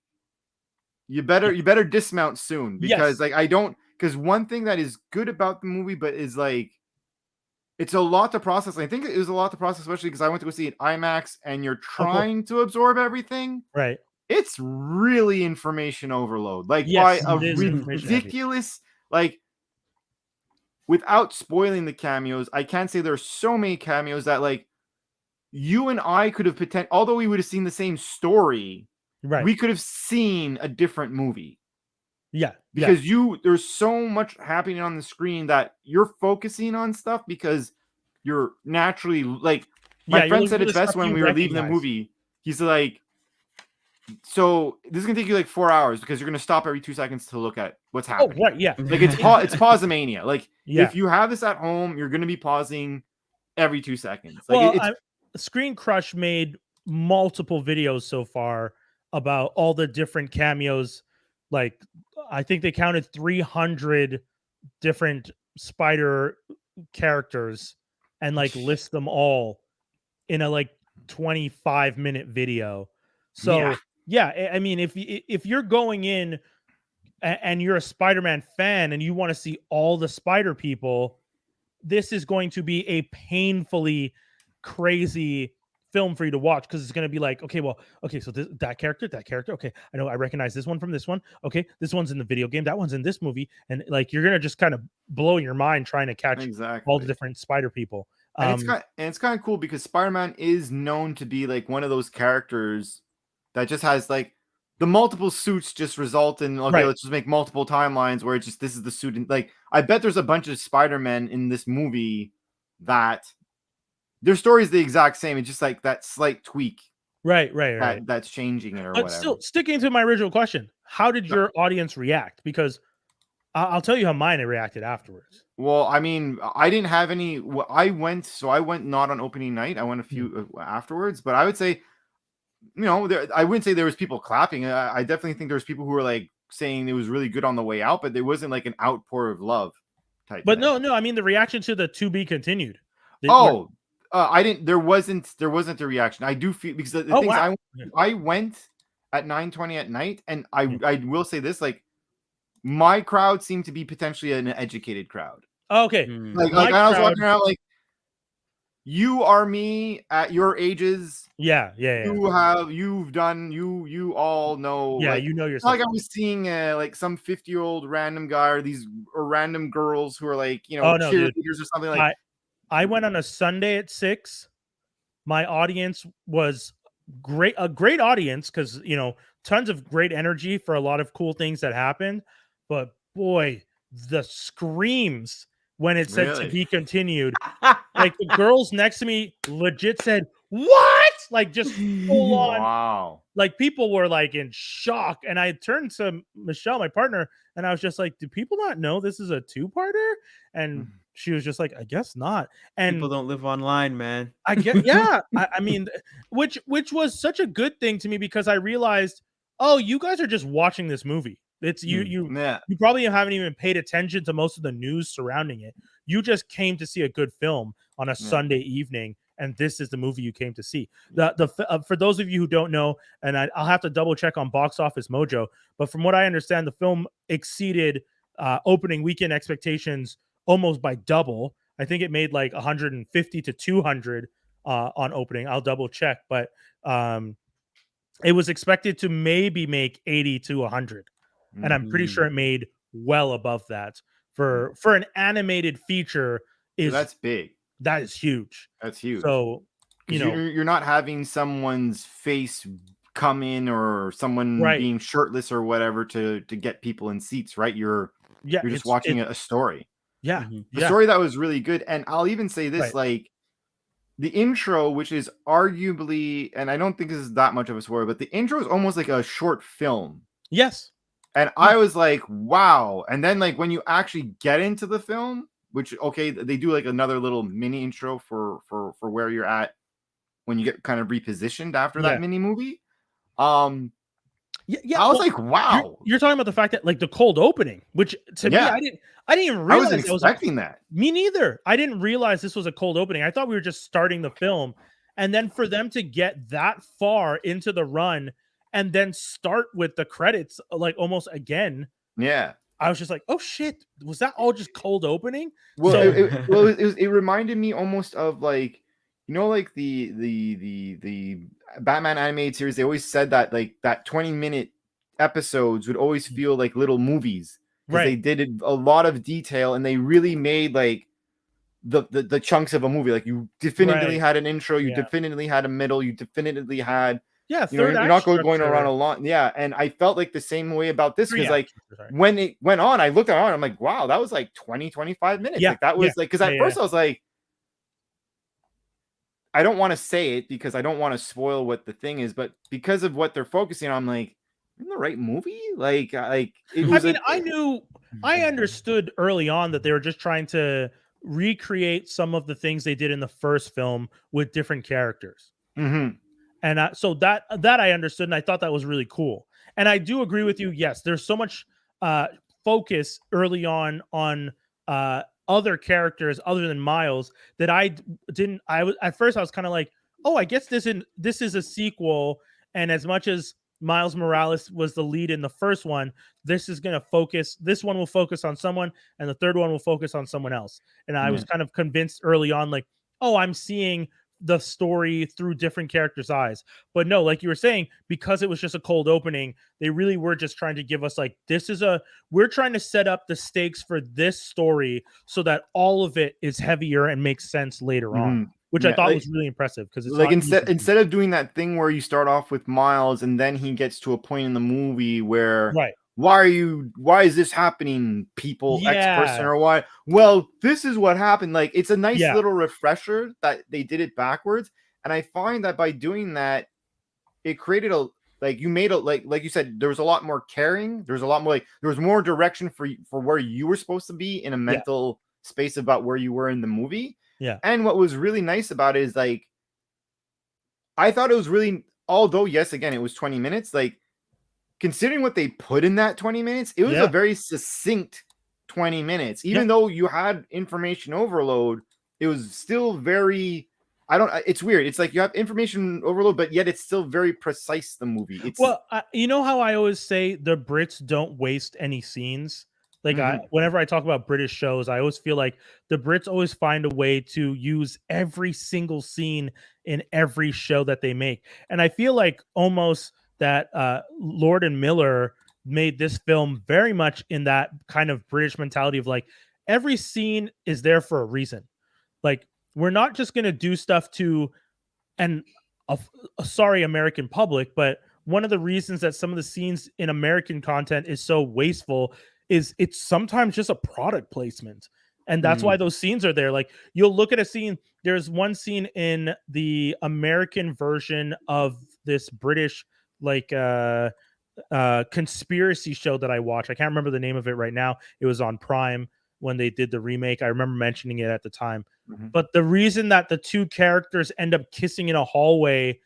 you better dismount soon because because one thing that is good about the movie, but is like, it's a lot to process. I think it was a lot to process, especially because I went to go see it IMAX and you're trying to absorb everything. Right. It's really information overload. Like, yes, by a ridiculous, like, without spoiling the cameos, I can't say there's so many cameos that, like, you and I could have although we would have seen the same story, right, we could have seen a different movie. Yeah. Because there's so much happening on the screen that you're focusing on stuff because you're naturally, like, my friend said it best when we were leaving the movie. He's like, so this is gonna take you like 4 hours because you're gonna stop every 2 seconds to look at what's happening. Oh, right, yeah. Like, it's pause-a-mania. Like, if you have this at home, you're gonna be pausing every 2 seconds. Like, Screen Crush made multiple videos so far about all the different cameos. Like, I think they counted 300 different spider characters and like list them all in a like 25-minute video. So yeah, I mean, if you're going in and you're a Spider-Man fan and you want to see all the spider people, this is going to be a painfully crazy film for you to watch because it's going to be like, so that character, okay, I know, I recognize this one from this one, okay, this one's in the video game, that one's in this movie, and like you're going to just kind of blow your mind trying to catch all the different spider people. And it's kind of cool because Spider-Man is known to be like one of those characters that just has like the multiple suits just result in, let's just make multiple timelines where it's just, this is the suit. And like, I bet there's a bunch of Spider-Men in this movie that their story is the exact same. It's just like that slight tweak. Right. That's changing it or but whatever. Still, sticking to my original question, how did your audience react? Because I'll tell you how mine reacted afterwards. Well, I mean, I didn't have any. I went not on opening night. I went a few afterwards, but I would say, I wouldn't say there was people clapping. I definitely think there was people who were like saying it was really good on the way out, but there wasn't like an outpour of love type. But thing. No, I mean the reaction to the to be continued. I didn't. There wasn't a reaction. I do feel because the things I went at 9:20 at night, and I will say this, like, my crowd seemed to be potentially an educated crowd. Okay, like I was walking around like, you are me at your ages. Yeah. You all know. Yeah, like, you know yourself. Like I was seeing like some 50-year-old random guy or random girls who are like, cheerleaders or something like. I went on a Sunday at 6. My audience was a great audience because, tons of great energy for a lot of cool things that happened. But boy, the screams when it said to be continued, like the girls next to me legit said, "What?" Like just full on. Wow. Like people were like in shock. And I turned to Michelle, my partner, and I was just like, do people not know this is a 2-parter? And she was just like, I guess not. And people don't live online, man. I guess, yeah. I mean, which was such a good thing to me because I realized, oh, you guys are just watching this movie. It's you Yeah. you probably haven't even paid attention to most of the news surrounding it. You just came to see a good film on a Sunday evening, and this is the movie you came to see. For those of you who don't know, and I'll have to double check on Box Office Mojo, but from what I understand, the film exceeded opening weekend expectations almost by double. I think it made like 150 to 200 on opening. I'll double check, but it was expected to maybe make 80 to 100, and I'm pretty sure it made well above that for an animated feature. So that's big. That is huge. That's huge. So you're not having someone's face come in or someone being shirtless or whatever to get people in seats, right? You're just watching a story. Yeah, a story that was really good. And I'll even say this, like the intro, which is arguably, and I don't think this is that much of a spoiler, but the intro is almost like a short film. Yes. And I was like, wow. And then like when you actually get into the film, which they do like another little mini intro for where you're at when you get kind of repositioned after that mini movie. I was like, wow. You're talking about the fact that like the cold opening, which to me, I didn't even realize. I wasn't expecting that. Me neither. I didn't realize this was a cold opening. I thought we were just starting the film, and then for them to get that far into the run and then start with the credits like almost again. Yeah. I was just like, oh shit, was that all just cold opening? Well, it reminded me almost of like, like the Batman animated series. They always said that like that 20-minute episodes would always feel like little movies because they did a lot of detail and they really made like the chunks of a movie. Like you definitively had an intro, you definitively had a middle, you definitively had you're not going around a lot. Yeah, and I felt like the same way about this because like when it went on, I looked at it, I'm like, wow, that was like 20-25 minutes. Like that was like because at first I was like, I don't want to say it because I don't want to spoil what the thing is, but because of what they're focusing on, I'm like, in the right movie? Like it was. I understood early on that they were just trying to recreate some of the things they did in the first film with different characters. Mm-hmm. And so that I understood, and I thought that was really cool. And I do agree with you. Yes, there's so much focus early on other characters other than Miles that at first I was kind of like, oh, I guess this is a sequel. And as much as Miles Morales was the lead in the first one, this one will focus on someone, and the third one will focus on someone else. And I was kind of convinced early on, like, oh, I'm seeing the story through different characters' eyes. But no, like you were saying, because it was just a cold opening, they really were just trying to give us like, we're trying to set up the stakes for this story so that all of it is heavier and makes sense later on, which I thought was really impressive because it's like instead of doing that thing where you start off with Miles and then he gets to a point in the movie where why is this happening, people, X person, or why? Well, this is what happened. Like, it's a nice little refresher that they did it backwards. And I find that by doing that, it created like you said, there was a lot more caring. There's a lot more, like, there was more direction for where you were supposed to be in a mental space about where you were in the movie. Yeah. And what was really nice about it is like, I thought it was really, although yes, again, it was 20 minutes, like, considering what they put in that 20 minutes, it was a very succinct 20 minutes. Even though you had information overload, it was still very, it's weird. It's like you have information overload, but yet it's still very precise, the movie. You know how I always say the Brits don't waste any scenes? Like whenever I talk about British shows, I always feel like the Brits always find a way to use every single scene in every show that they make. And I feel like almost that Lord and Miller made this film very much in that kind of British mentality of like, every scene is there for a reason. Like, we're not just going to do stuff to a sorry American public, but one of the reasons that some of the scenes in American content is so wasteful is it's sometimes just a product placement. And that's why those scenes are there. Like, you'll look at a scene. There's one scene in the American version of this British like conspiracy show that I watched. I can't remember the name of it right now. It was on Prime when they did the remake. I remember mentioning it at the time. But the reason that the two characters end up kissing in a hallway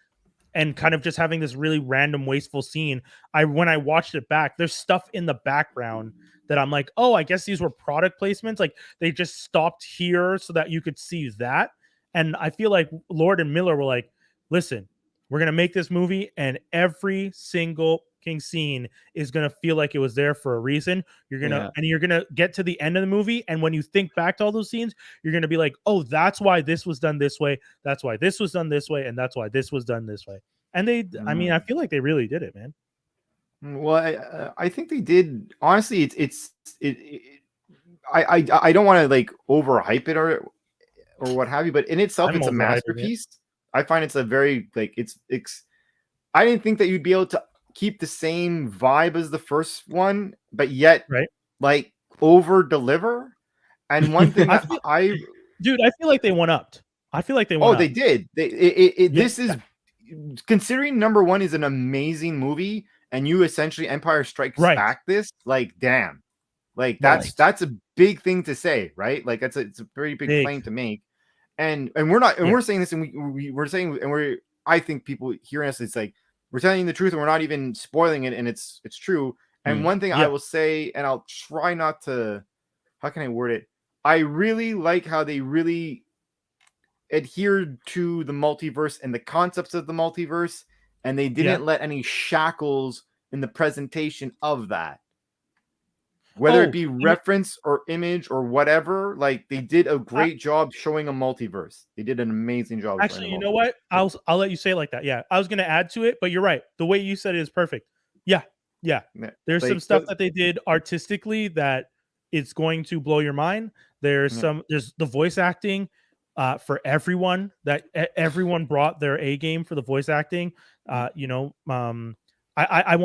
and kind of just having this really random wasteful scene. When I watched it back, there's stuff in the background that I'm like, oh, I guess these were product placements. Like they just stopped here so that you could see that. And I feel like Lord and Miller were like, listen, we're gonna make this movie, and every single king scene is gonna feel like it was there for a reason. You're gonna get to the end of the movie, and when you think back to all those scenes, you're gonna be like, oh, that's why this was done this way, that's why this was done this way, and that's why this was done this way. And I mean, I feel like they really did it, man. Well, I think they did. Honestly, I don't want to like overhype it or what have you, but in itself, it's a masterpiece. I find it's a very like it's. I didn't think that you'd be able to keep the same vibe as the first one, but yet like over deliver. And one thing I feel like they went up. I feel like they went they did. This is considering number one is an amazing movie, and you essentially Empire Strikes Back this, like, damn, like that's a big thing to say, right? Like it's a very big claim to make, and we're not, and we're saying this, and we're saying, and I think people hearing us, it's like we're telling you the truth, and we're not even spoiling it, and it's true. And one thing I will say, and I'll try not to, how can I word it? I really like how they really adhered to the multiverse and the concepts of the multiverse, and they didn't let any shackles in the presentation of that, whether it be reference or image or whatever. Like they did a great job showing a multiverse. They did an amazing job. Actually, you know what? I'll let you say it like that. Yeah, I was gonna add to it, but you're right. The way you said it is perfect. Yeah. There's some stuff that they did artistically that it's going to blow your mind. There's the voice acting. For everyone, that everyone brought their A game for the voice acting. I want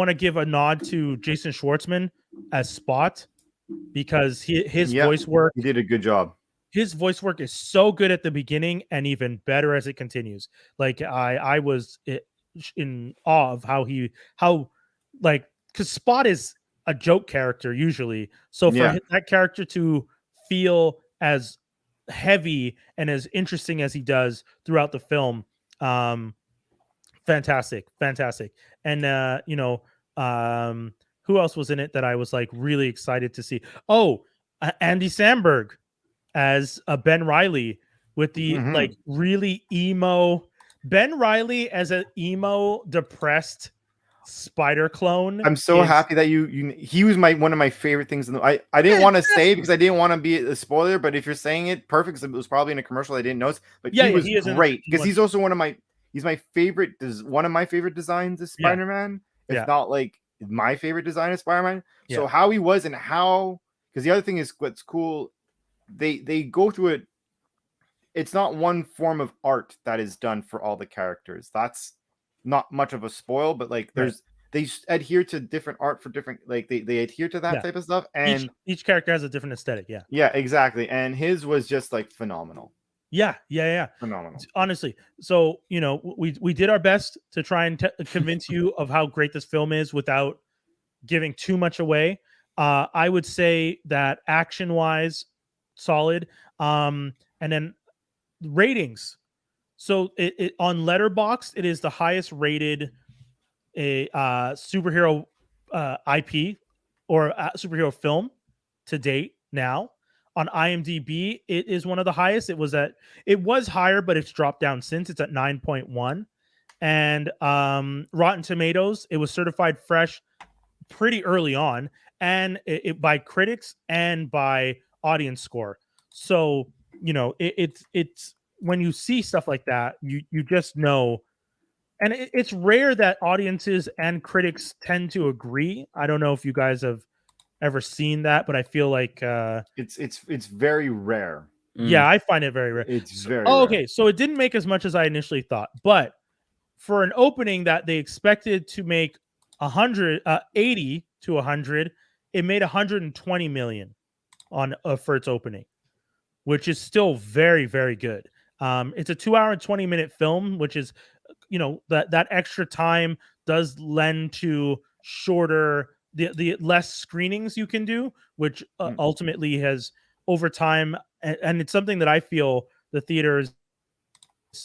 to give a nod to Jason Schwartzman as Spot, because his voice work, he did a good job. His voice work is so good at the beginning and even better as it continues. Like I was in awe of how because Spot is a joke character usually, so for that character to feel as heavy and as interesting as he does throughout the film, fantastic. And who else was in it that I was like really excited to see? Andy Samberg as Ben Reilly, with the like really emo Ben Reilly as an emo depressed spider clone. I'm so happy that he was one of my favorite things I didn't want to say because I didn't want to be a spoiler, but if you're saying it, perfect, because it was probably in a commercial I didn't notice. But he was great because he's also one of my favorite designs of Spider-Man, if not like my favorite design of Spider-Man. So how he was, and how, because the other thing is what's cool, they go through it. It's not one form of art that is done for all the characters. That's not much of a spoil, but like they adhere to different art for different, like they adhere to that type of stuff, and each character has a different aesthetic. Yeah, exactly. And his was just like phenomenal. Yeah, phenomenal, honestly. So we did our best to try and convince you of how great this film is without giving too much away. I would say that action wise, solid. And then ratings. So it on Letterboxd, it is the highest rated superhero IP or superhero film to date now. On IMDb, it is one of the highest. It was higher, but it's dropped down since. It's at 9.1. And Rotten Tomatoes, it was certified fresh pretty early on, and it by critics and by audience score. So it's when you see stuff like that, you just know. And it's rare that audiences and critics tend to agree. I don't know if you guys have ever seen that, but I feel like it's very rare. Yeah, I find it very rare. It's very okay. So it didn't make as much as I initially thought, but for an opening that they expected to make 80 to 100, it made 120 million on for its opening, which is still very, very good. It's a 2 hour and 20-minute film, which is, that extra time does lend to shorter, the less screenings you can do, which ultimately has over time, and it's something that I feel the theaters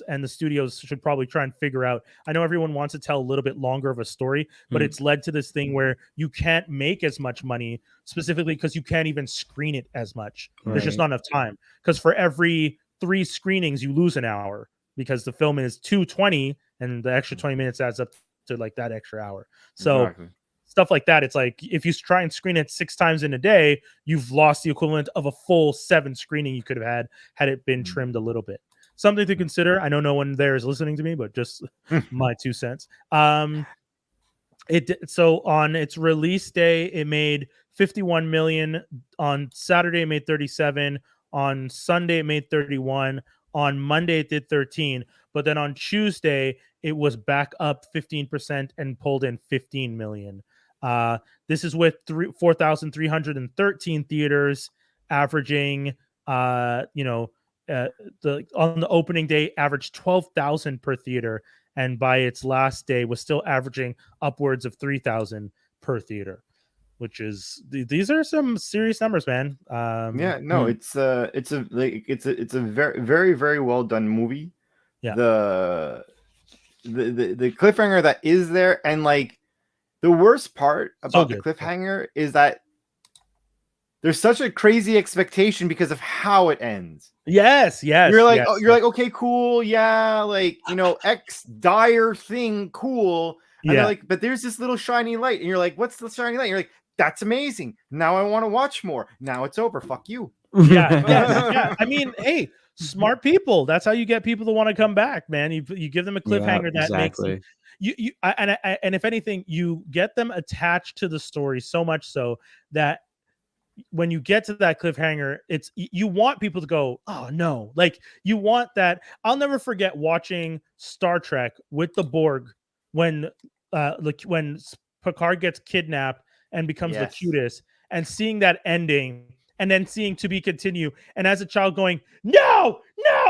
and the studios should probably try and figure out. I know everyone wants to tell a little bit longer of a story, but it's led to this thing where you can't make as much money, specifically because you can't even screen it as much. There's just not enough time. Because for every 3 screenings, you lose an hour because the film is 220, and the extra 20 minutes adds up to like that extra hour. So stuff like that, it's like if you try and screen it 6 times in a day, you've lost the equivalent of a full 7 screening you could have had it been trimmed a little bit. Something to consider. I know no one there is listening to me, but just my 2 cents. So on its release day, it made 51 million. On Saturday, it made 37. On Sunday, it made 31. On Monday, it did 13. But then on Tuesday, it was back up 15% and pulled in 15 million. This is with 4,313 theaters, averaging, on the opening day averaged 12,000 per theater, and by its last day was still averaging upwards of 3,000 per theater, which is these are some serious numbers, man. It's a very, very, very well done movie. Yeah. The cliffhanger that is there, and like the worst part about the cliffhanger is that there's such a crazy expectation because of how it ends. Yes. You're like, you're like, okay, cool, yeah, like, X dire thing, cool. And they're like, but there's this little shiny light, and you're like, what's the shiny light? And you're like, that's amazing. Now I want to watch more. Now it's over. Fuck you. Yeah. I mean, hey, smart people. That's how you get people to want to come back, man. You give them a cliffhanger that makes them, and if anything, you get them attached to the story so much so that when you get to that cliffhanger, it's you want people to go, oh no, like you want that. I'll never forget watching Star Trek with the Borg when Picard gets kidnapped and becomes the cutest, and seeing that ending, and then seeing to be continue, and as a child going, no,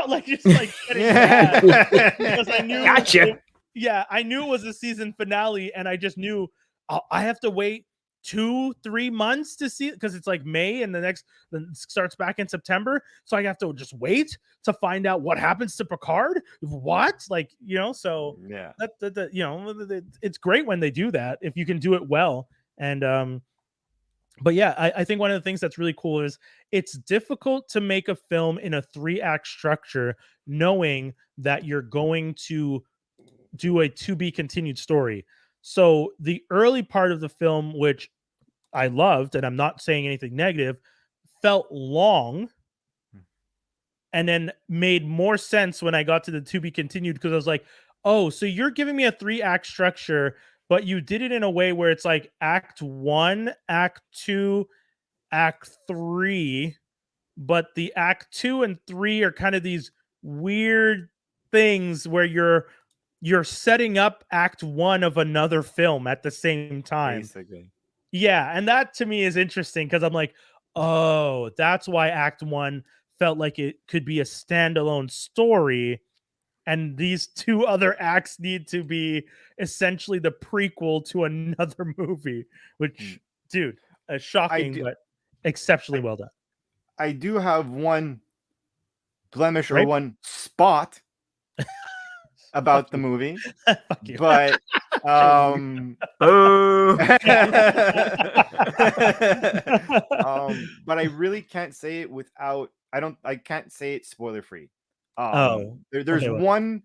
like just like getting mad because I knew I knew it was a season finale, and I just knew I have to wait 2-3 months to see it because it's like May and then starts back in September, so I have to just wait to find out what happens to Picard. What, like, so it's great when they do that if you can do it well. And but yeah, I think one of the things that's really cool is it's difficult to make a film in a 3-act structure knowing that you're going to do a to be continued story. So the early part of the film, which I loved, and I'm not saying anything negative, felt long, and then made more sense when I got to the to be continued, because I was like, oh, so you're giving me a 3-act structure, but you did it in a way where it's like act 1, act 2, act 3, but the act 2 and 3 are kind of these weird things where you're setting up act 1 of another film at the same time. Basically. Yeah, and that to me is interesting because I'm like, oh, that's why act 1 felt like it could be a standalone story, and these 2 other acts need to be essentially the prequel to another movie, which, dude, shocking, but exceptionally well done. I do have one blemish or one spot about the movie, but but I really can't say it without I can't say it spoiler free. There's one,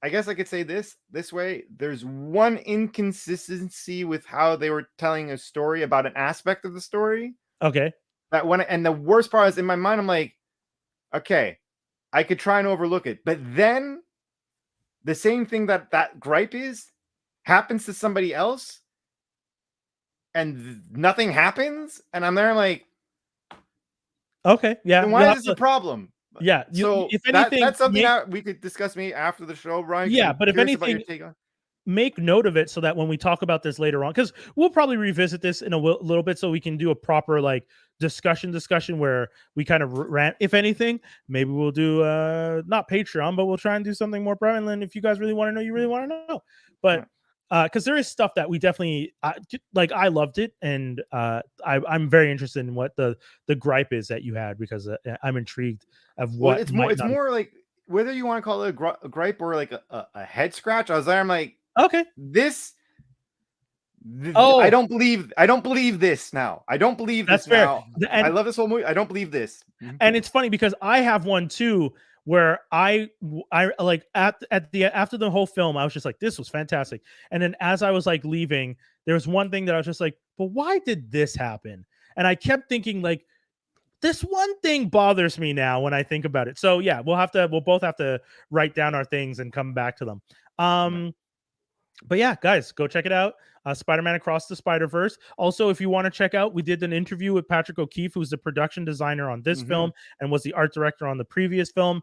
I guess I could say this way. There's one inconsistency with how they were telling a story about an aspect of the story. Okay. And the worst part is in my mind, I'm like, okay, I could try and overlook it, but then the same thing that gripe happens to somebody else, and nothing happens, and I'm there like, okay, yeah. Then why is this a problem? Yeah. So if anything, that's something that we could discuss maybe after the show, Brian. Yeah, but if anything, make note of it so that when we talk about this later on, because we'll probably revisit this in a little bit so we can do a proper like discussion where we kind of rant. If anything, maybe we'll do not Patreon, but we'll try and do something more prevalent. If you guys really want to know, you really want to know. But because there is stuff that we definitely like. I loved it, and I'm very interested in what the gripe is that you had, because I'm intrigued of what. Well, it's more like whether you want to call it a gripe or like a head scratch, I was there. I'm like, Okay. I don't believe this now. I don't believe this fair. now. And I love this whole movie. I don't believe this. And it's funny because I have one too, where I like after the whole film, I was just like, this was fantastic. And then as I was like leaving, there was one thing that I was just like, but why did this happen? And I kept thinking like, this one thing bothers me now when I think about it. So yeah, we'll both have to write down our things and come back to them. But yeah, guys, go check it out. Spider-Man Across the Spider-Verse. Also, if you want to check out, we did an interview with Patrick O'Keefe, who's the production designer on this film and was the art director on the previous film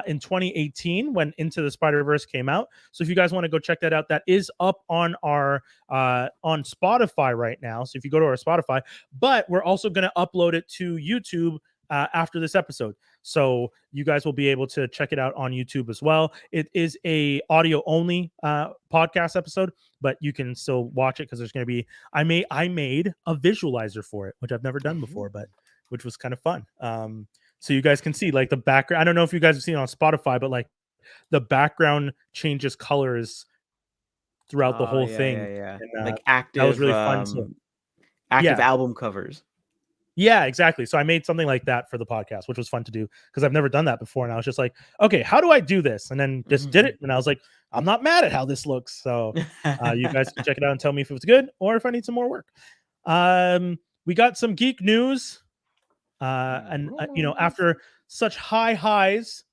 in 2018 when Into the Spider-Verse came out. So if you guys want to go check that out, that is up on our on Spotify right now. So if you go to our Spotify, but we're also going to upload it to YouTube after this episode, so you guys will be able to check it out on YouTube as well. It is a audio only podcast episode, but you can still watch it because there's going to be I made a visualizer for it, which I've never done before, but which was kind of fun. So you guys can see like the background. I don't know if you guys have seen it on Spotify, but like the background changes colors throughout the whole thing. And, like active. That was really fun. So, active album covers. Yeah, exactly. So I made something like that for the podcast, which was fun to do because I've never done that before. And I was just like, okay, how do I do this? And then just did it. And I was like, I'm not mad at how this looks. So you guys can check it out and tell me if it was good or if I need some more work. We got some geek news. And after such high highs,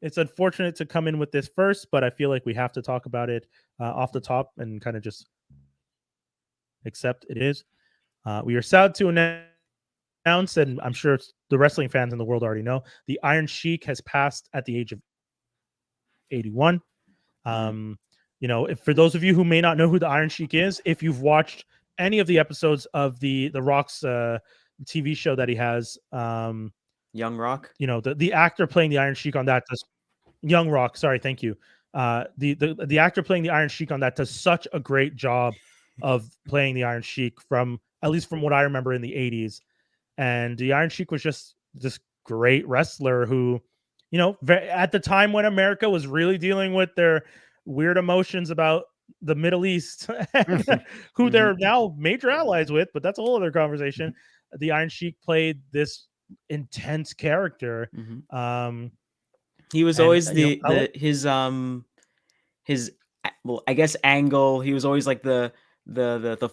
it's unfortunate to come in with this first, but I feel like we have to talk about it off the top and kind of just accept it is. We are sad to announce, and I'm sure the wrestling fans in the world already know, the Iron Sheik has passed at the age of 81. If for those of you who may not know who the Iron Sheik is, if you've watched any of the episodes of the Rock's TV show that he has, Young Rock, the actor playing the Iron Sheik on that does Young Rock. Sorry, thank you. The actor playing the Iron Sheik on that does such a great job of playing the Iron Sheik at least from what I remember in the 80s. And the Iron Sheik was just this great wrestler who, at the time when America was really dealing with their weird emotions about the Middle East, who they're now major allies with, but that's a whole other conversation. The Iron Sheik played this intense character. He was always his I guess angle. He was always like the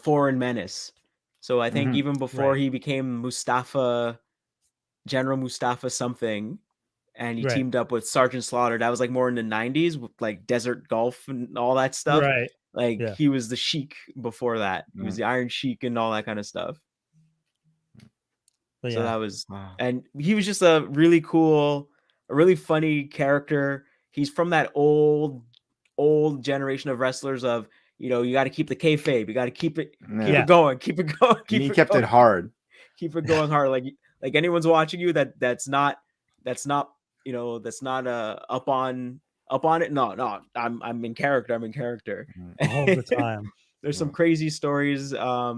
foreign menace. So I think even before he became General Mustafa something, and he teamed up with Sergeant Slaughter, that was like more in the 90s with like Desert Gulf and all that stuff. Right. Like he was the Sheik before that. He was the Iron Sheik and all that kind of stuff. But so that was, and he was just a really cool, a really funny character. He's from that old generation of wrestlers of, you got to keep the kayfabe. You got to keep it going. Keep it going. He kept it hard. Keep it going hard. Like anyone's watching you that's not up on it. No, I'm in character. I'm in character all the time. There's some crazy stories. I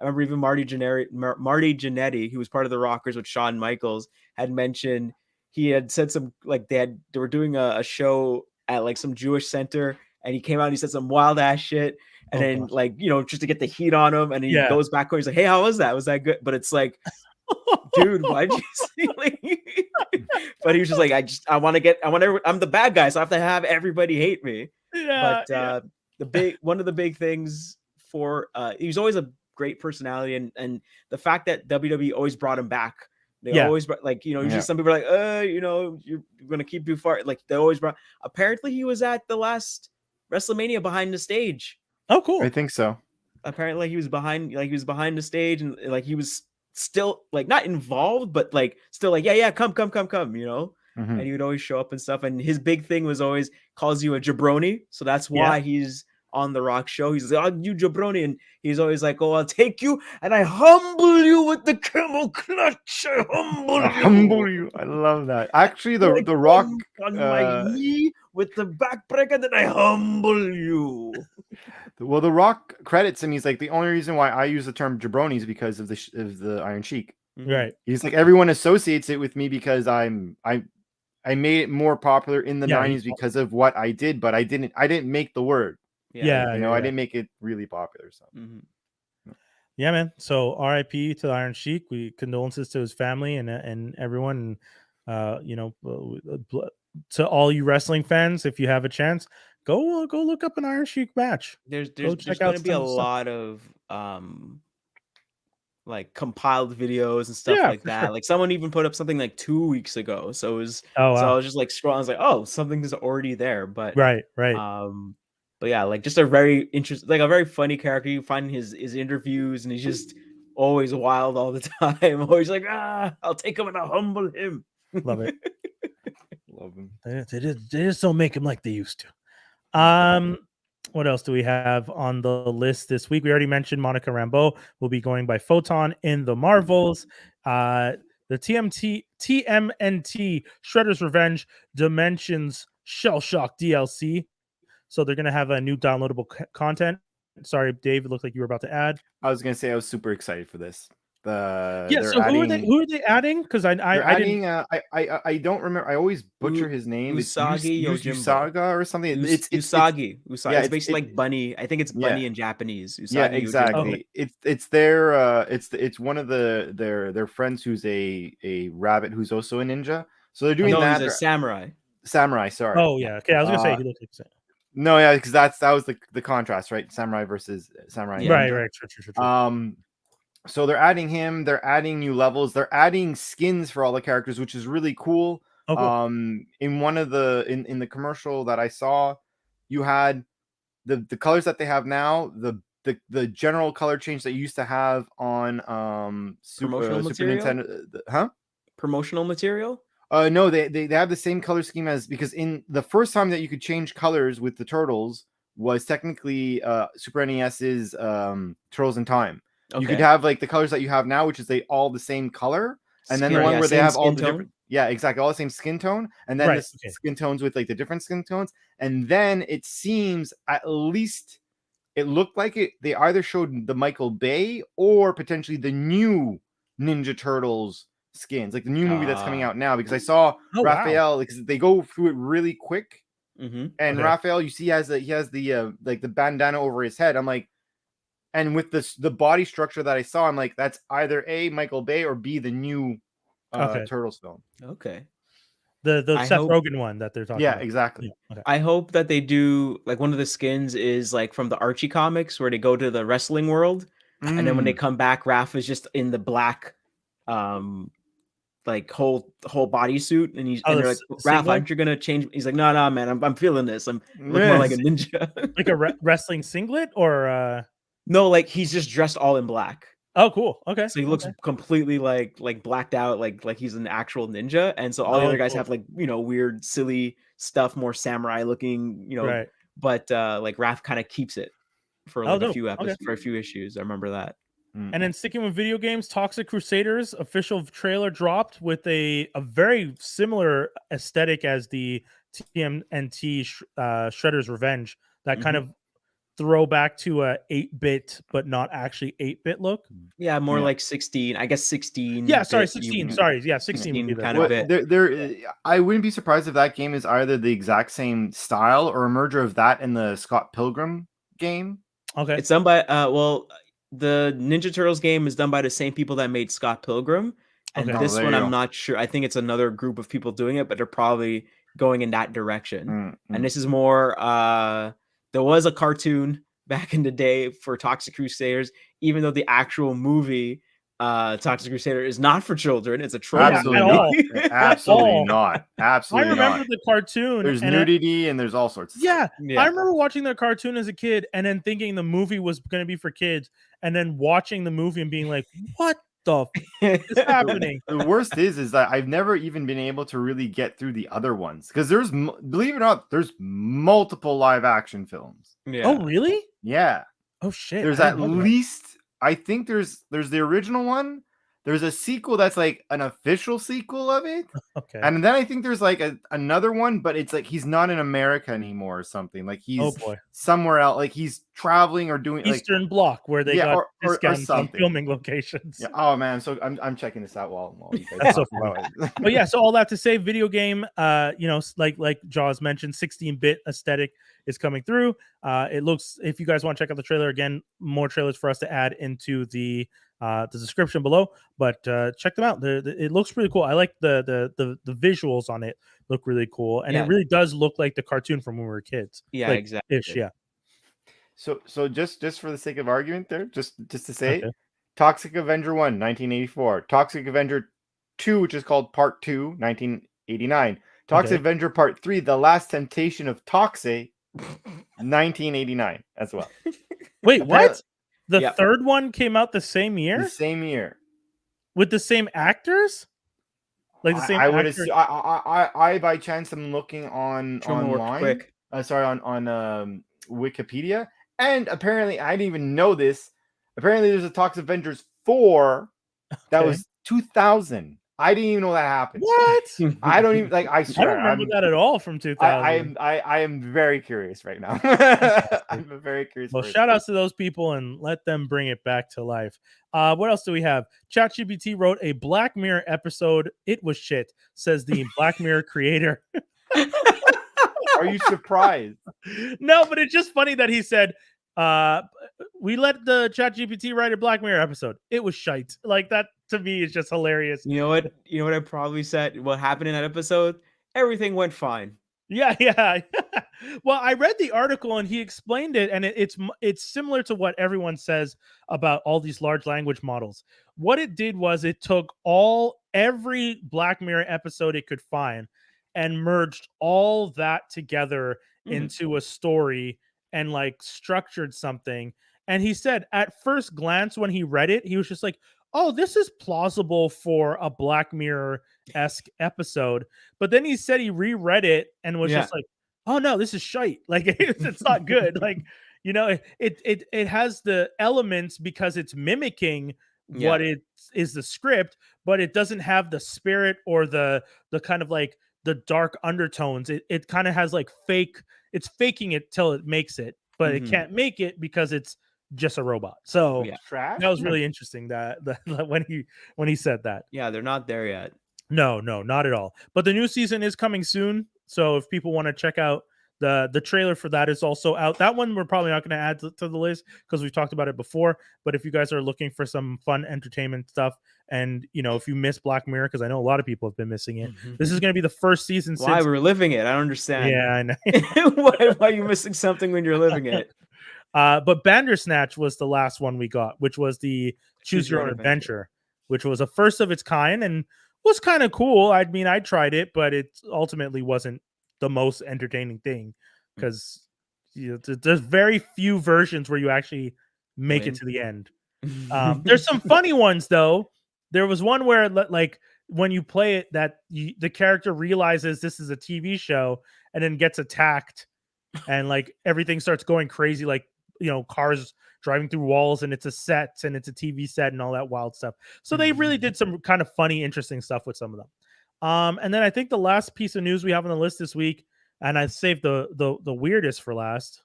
remember even Marty Jannetty, who was part of the Rockers with Shawn Michaels, had mentioned he had said some like they were doing a show at like some Jewish center. And he came out and he said some wild ass shit. And then just to get the heat on him. And he goes back and he's like, hey, how was that? Was that good? But it's like, dude, why'd you say like but he was just like, I'm the bad guy, so I have to have everybody hate me. One of the big things for he was always a great personality, and the fact that WWE always brought him back. They always usually some people are like, you're gonna keep you far. Like they always brought. Apparently, he was at the last WrestleMania behind the stage. Oh, cool. I think so. Apparently, he was behind the stage, and like he was still like not involved, but like still like come. And he would always show up and stuff. And his big thing was always calls you a jabroni, so that's why he's on the Rock show. He's like, oh, you jabroni, and he's always like, oh, I'll take you and I humble you with the camel clutch. I humble you. I love that. Actually, the Rock on my knee with the backbreaker, then I humble you. Well, the Rock credits him. He's like, the only reason why I use the term jabroni is because of the Iron Sheik. Right. He's like, everyone associates it with me because I'm I made it more popular in the Yeah, 90s because of what I did, but I didn't make the word. Yeah, You know, I didn't make it really popular. So yeah, man. So R.I.P. to the Iron Sheik. We condolences to his family and everyone. You know, to all you wrestling fans, if you have a chance, go look up an Iron Sheik match. There's Go there's check going out to be a some of the stuff. lot of like compiled videos and stuff Yeah, like for that. sure. Like someone even put up something like 2 weeks ago. So it was Oh so I wow. was just like scrolling. I was like, oh, something is already there. Right. But yeah, like just a very interesting, like a very funny character. You find his interviews, and he's just always wild all the time. Always like, I'll take him and I'll humble him. Love it. love him. They just don't make him like they used to. What else do we have on the list this week? We already mentioned Monica Rambeau will be going by Photon in the Marvels. The TMNT Shredder's Revenge Dimensions Shell Shock DLC. So they're gonna have a new downloadable content. Sorry, Dave. It looked like you were about to add. I was gonna say I was super excited for this. Yeah. They're So adding, who are they adding? Because they're I didn't. adding. I don't remember. I always butcher his name. It's Usagi Yojimbo. Usaga or something. It's Usagi. yeah. It's basically like bunny. I think it's bunny in Japanese. Usagi Yeah, Yojimbo. exactly. It's their it's one of their friends who's a rabbit who's also a ninja. So they're doing No, that. he's a samurai. Samurai, sorry. Oh yeah. Okay, I was gonna say he looks like that. No, yeah, because that was the contrast, right? Samurai versus samurai. Yeah. Right. True. So they're adding him. They're adding new levels. They're adding skins for all the characters, which is really cool. Oh, cool. In one of the in the commercial that I saw, you had the colors that they have now. The general color change that you used to have on Super Nintendo, huh? Promotional material? No, they have the same color scheme as, because in the first time that you could change colors with the turtles was technically Super NES's Turtles in Time. Okay. You could have like the colors that you have now, which is they all the same color, and then the one where they have all the different, exactly, all the same skin tone, and then skin tones with like the different skin tones, and then it seems, at least it looked like they either showed the Michael Bay or potentially the new Ninja Turtles skins, like the new movie that's coming out now, because I saw Raphael, because they go through it really quick. And Raphael, you see, he has the like the bandana over his head. I'm like, and with the body structure that I saw, I'm like, that's either A, Michael Bay, or B, the new Turtles film. Okay. The Seth Rogen one that they're talking about. Yeah, exactly. Yeah, okay. I hope that they do, like, one of the skins is like from the Archie comics where they go to the wrestling world, and then when they come back, Raph is just in the black like whole bodysuit, and they're like, Raph, aren't you gonna change? He's like, no, man, I'm feeling this. I'm looking more like a ninja. Like a wrestling singlet, or no, like he's just dressed all in black. Oh, cool. Okay. So he looks completely like blacked out, like he's an actual ninja. And so all the other guys have, like, you know, weird, silly stuff, more samurai looking, you know, but like Raph kind of keeps it for like a few episodes, for a few issues. I remember that. And then sticking with video games, Toxic Crusaders official trailer dropped with a very similar aesthetic as the TMNT Shredder's Revenge. That kind of throwback to a 8-bit, but not actually 8-bit look. Yeah, more like 16. I guess 16. Yeah, sorry, 16. Sorry, yeah, 16 would be kind of bit. I wouldn't be surprised if that game is either the exact same style or a merger of that and the Scott Pilgrim game. Okay, it's done by the Ninja Turtles game is done by the same people that made Scott Pilgrim, and this one I'm not sure. I think it's another group of people doing it, but they're probably going in that direction. And this is more. There was a cartoon back in the day for Toxic Crusaders, even though the actual movie Toxic Crusader is not for children. It's a troll. Absolutely not. Absolutely I remember the cartoon. There's nudity and there's all sorts of stuff. I remember watching the cartoon as a kid and then thinking the movie was going to be for kids, and then watching the movie and being like, what the is happening? The worst is that I've never even been able to really get through the other ones, because there's, believe it or not, there's multiple live action films. Oh, really? Yeah. Oh shit. There's at least, I think there's the original one, There's a sequel that's like an official sequel of it. Okay. And then I think there's like another one, but it's like he's not in America anymore or something. Like he's somewhere else. Like he's traveling or doing Eastern Bloc where they got discounts on filming locations. Yeah. Oh man, so I'm checking this out while you guys That's talk so about it. But yeah, so all that to say, video game, like Jaws mentioned, 16-bit aesthetic is coming through. It looks, if you guys want to check out the trailer again, more trailers for us to add into the description below. But check them out. It looks pretty cool. I like the visuals on it. Look really cool, and it really does look like the cartoon from when we were kids. Yeah, like, exactly. Yeah. So just for the sake of argument, there, just to say, Toxic Avenger 1, 1984, Toxic Avenger 2, which is called Part 2, 1989, Toxic Avenger Part 3, The Last Temptation of Toxic, 1989 as well. Wait, what? The third one came out the same year? The same year. With the same actors? Like the same I would assume, I by chance am looking online. Quick. On Wikipedia, and apparently I didn't even know this. Apparently there's a Toxic Avengers 4 that was 2000. I didn't even know that happened. What? I don't even I swear I don't remember that at all from 2000. I am very curious right now. I'm very curious. Well, shout outs to those people and let them bring it back to life. What else do we have? ChatGPT wrote a Black Mirror episode. It was shit, says the Black Mirror creator. Are you surprised? No, but it's just funny that he said, we let the ChatGPT write a Black Mirror episode. It was shite. Like, that to me is just hilarious. You know what I probably said? What happened in that episode? Everything went fine. Yeah. Well, I read the article and he explained it, and it's similar to what everyone says about all these large language models. What it did was it took every Black Mirror episode it could find and merged all that together into a story and like structured something. And he said at first glance when he read it, he was just like, oh, this is plausible for a Black Mirror-esque episode. But then he said he reread it and was just like, oh no, this is shite. Like, it's not good. Like, it has the elements because it's mimicking what it is the script, but it doesn't have the spirit or the kind of like the dark undertones. It kind of has like it's faking it till it makes it, but it can't make it because it's just a robot. So that was really interesting that when he said that. Yeah, they're not there yet. No, not at all. But the new season is coming soon. So if people want to check out the trailer for that is also out. That one we're probably not going to add to the list because we've talked about it before. But if you guys are looking for some fun entertainment stuff, and if you miss Black Mirror, because I know a lot of people have been missing it, this is going to be the first season. Why we're living it? I don't understand. Yeah, I know. Why are you missing something when you're living it? But Bandersnatch was the last one we got, which was the Choose Your Own Adventure, which was a first of its kind and was kind of cool. I mean, I tried it, but it ultimately wasn't the most entertaining thing because there's very few versions where you actually make it to the end. There's some funny ones though. There was one where like when you play it that the character realizes this is a TV show and then gets attacked and like everything starts going crazy, like cars driving through walls, and it's a set and it's a TV set and all that wild stuff. So they really did some kind of funny, interesting stuff with some of them. And then I think the last piece of news we have on the list this week, and I saved the weirdest for last.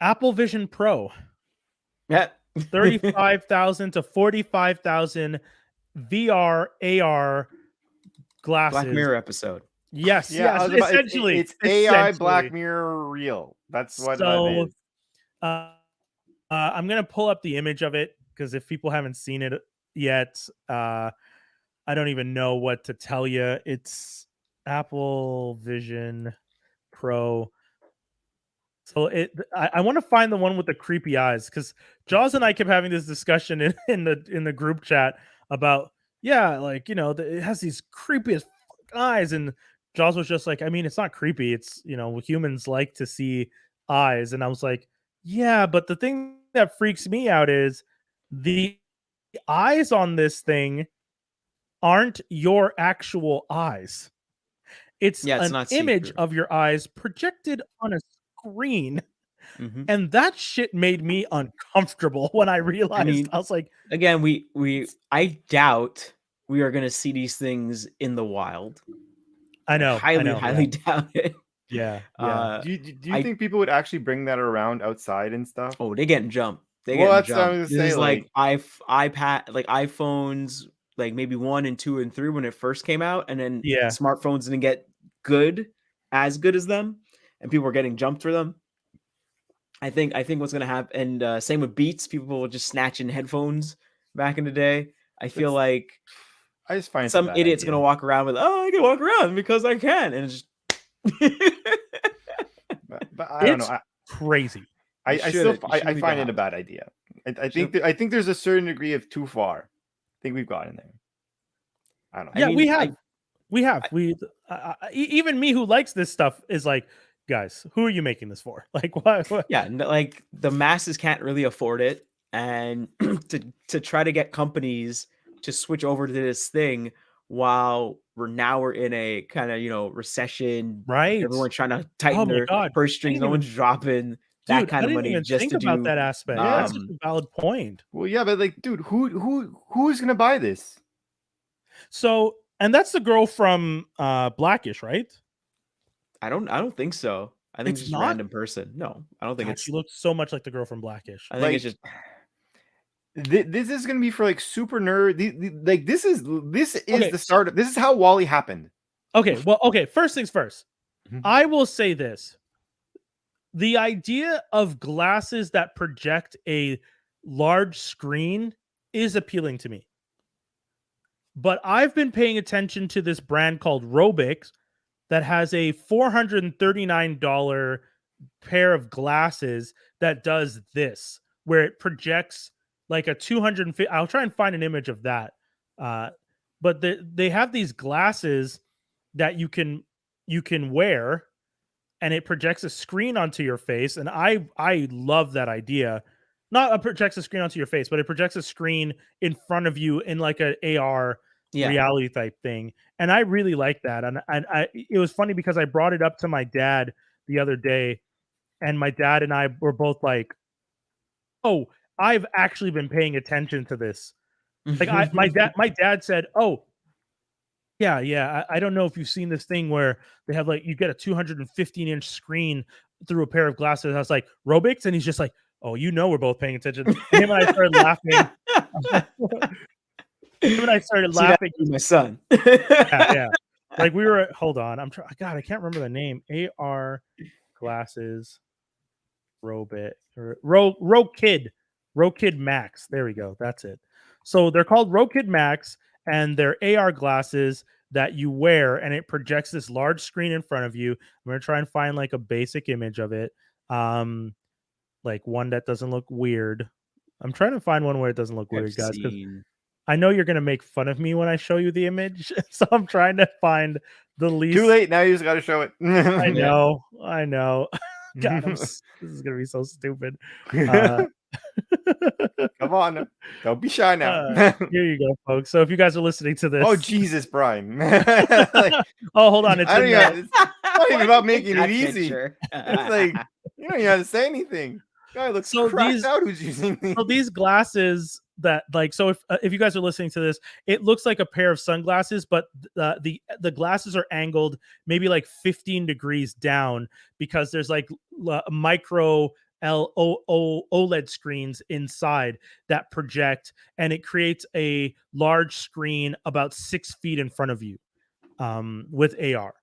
Apple Vision Pro. Yeah. 35,000 to 45,000 VR AR glasses. Black Mirror episode. Yes, essentially. It's AI Black Mirror real. That's what that is. I'm going to pull up the image of it because if people haven't seen it yet, I don't even know what to tell you. It's Apple Vision Pro. So I want to find the one with the creepy eyes because Jaws and I kept having this discussion in the group chat about it has these creepy as eyes, and Jaws was just like, I mean, it's not creepy. It's humans like to see eyes, and I was like, yeah, but the thing that freaks me out is the eyes on this thing aren't your actual eyes. It's an image of your eyes projected on a screen. And that shit made me uncomfortable when I realized. I was like, again, I doubt we are going to see these things in the wild. I know. Highly doubt it. Yeah. Do you think people would actually bring that around outside and stuff? Oh, they getting jumped. They Well, getting that's what I jumped. was This gonna is say, like iPad, like iPhones, like maybe 1 and 2 and 3 when it first came out, and then smartphones didn't get as good as them, and people were getting jumped for them. I think what's gonna happen, and same with Beats. People were just snatching headphones back in the day. I feel like I just find some idiot's gonna walk around with, I can walk around because I can, and it's just but I don't know. Crazy. I find it a bad idea. I think there's a certain degree of too far. I think we've gotten there. I don't know. Yeah, we have. Even me who likes this stuff is like, guys, who are you making this for? Like, what? Yeah, like the masses can't really afford it, and to try to get companies to switch over to this thing while we're in a kind of recession, right? Everyone's trying to tighten their purse strings. No one's dropping that kind of money just to think about that aspect. That's just a valid point. Well, yeah, but like, dude, who's gonna buy this? So, and that's the girl from Blackish, right? I don't think so. I think it's just a random person. No, I don't think it's. She looks so much like the girl from Blackish. I think it's just. This is gonna be for like super nerd. Like this is the start. This is how Wall-E happened. Okay, well, first things first. I will say this. The idea of glasses that project a large screen is appealing to me. But I've been paying attention to this brand called Robix that has a $439 pair of glasses that does this, where it projects like a 250. I'll try and find an image of that. But they have these glasses that you can wear, and it projects a screen onto your face. And I love that idea. Not it projects a screen onto your face, but it projects a screen in front of you in like an AR reality type thing. And I really like that. And it was funny because I brought it up to my dad the other day, and my dad and I were both like, "Oh, I've actually been paying attention to this." Like my dad said, "Oh, yeah. I don't know if you've seen this thing where they have like you get a 215-inch screen through a pair of glasses." I was like, "Robix?" And he's just like, "Oh, we're both paying attention." Him and I started laughing. Him and I started laughing. My son. Yeah. Like we were. Hold on. God, I can't remember the name. AR glasses. Robit. Rokid Max. There we go. That's it. So they're called Rokid Max, and they're AR glasses that you wear, and it projects this large screen in front of you. I'm gonna try and find like a basic image of it, like one that doesn't look weird. I'm trying to find one where it doesn't look weird, guys, because I know you're gonna make fun of me when I show you the image, so I'm trying to find the least. Too late now. You just got to show it. I know. God, this is gonna be so stupid. Come on, don't be shy now. Here you go, folks. So if you guys are listening to this, oh Jesus, Brian! Oh, hold on, it's not even about making it easy. It's like you don't even have to say anything. Guy looks so cracked out. Who's using these? So these glasses that if you guys are listening to this, it looks like a pair of sunglasses, but the glasses are angled maybe like 15 degrees down because there's like micro OLED screens inside that project, and it creates a large screen about 6 feet in front of you with AR.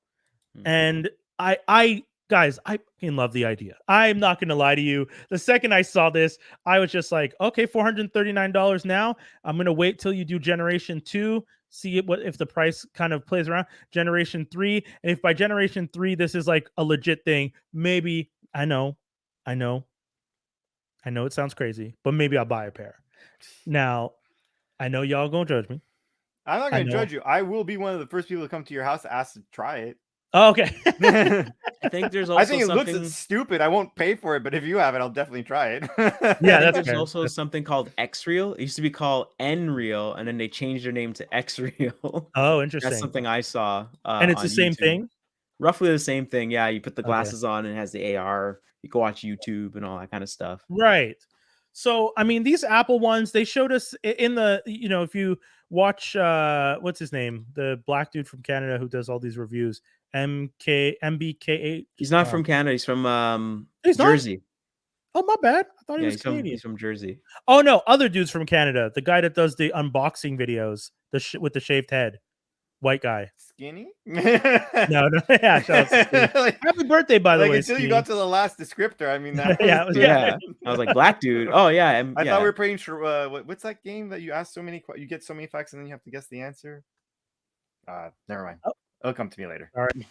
And I guys, I fucking love the idea. I'm not going to lie to you. The second I saw this, I was just like, okay, $439 now. I'm going to wait till you do Generation 2, see if the price kind of plays around. Generation 3, and if by Generation 3 this is like a legit thing, maybe I know it sounds crazy, but maybe I'll buy a pair. Now, I know y'all going to judge me. I'm not going to judge you. I will be one of the first people to come to your house to ask to try it. Oh, okay. I think there's also it looks stupid. I won't pay for it, but if you have it, I'll definitely try it. Yeah, there's also something called X-Reel. It used to be called N-Reel, and then they changed their name to X-Reel. Oh, interesting. That's something I saw. And it's the same thing? Roughly the same thing. Yeah, you put the glasses on and it has the AR. You can watch YouTube and all that kind of stuff. Right. So, I mean, these Apple ones, they showed us in the, if you watch, what's his name? The black dude from Canada who does all these reviews, MBKH. He's not from Canada. He's from He's Jersey. Not? Oh, my bad. I thought he was he's Canadian. He's from Jersey. Oh, no. Other dudes from Canada. The guy that does the unboxing videos, with the shaved head. White guy. Skinny? No. Yeah. Happy birthday, by the way. Until you got to the last descriptor. I mean, that yeah. I was like, black dude. Oh, yeah. I thought we were playing. What's that game that you ask so many? You get so many facts and then you have to guess the answer. Never mind. Oh. It'll come to me later. All right.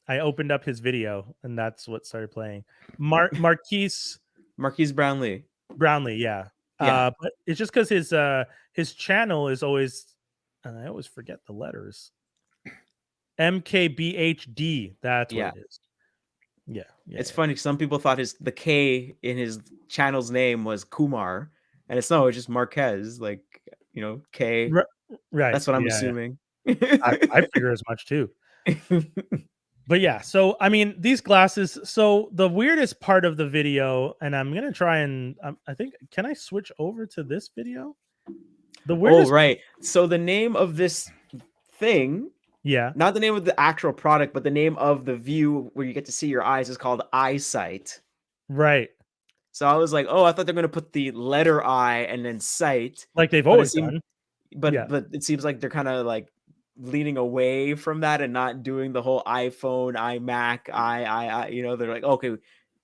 I opened up his video and that's what started playing. Marquise Brownlee. Yeah. But it's just because his channel is always, and I always forget the letters. MKBHD. That's what it is. Yeah. It's funny. Some people thought the K in his channel's name was Kumar, and it's just Marquez. Like, K. Right. That's what I'm assuming. I figure as much too. But yeah, so I mean, these glasses. So the weirdest part of the video, and I'm gonna try and I think, can I switch over to this video? The weirdest. Oh, right. So the name of this thing, not the name of the actual product, but the name of the view where you get to see your eyes is called eyesight. Right. So I was like, oh, I thought they're gonna put the letter I and then sight, like they've always done. But it seems like they're kind of like leaning away from that and not doing the whole iPhone, iMac, they're like, okay,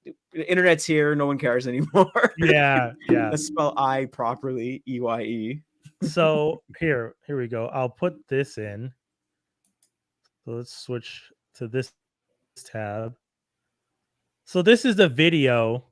the internet's here, no one cares anymore. Yeah. Let's spell I properly, EYE. So here we go. I'll put this in. So let's switch to this tab. So this is the video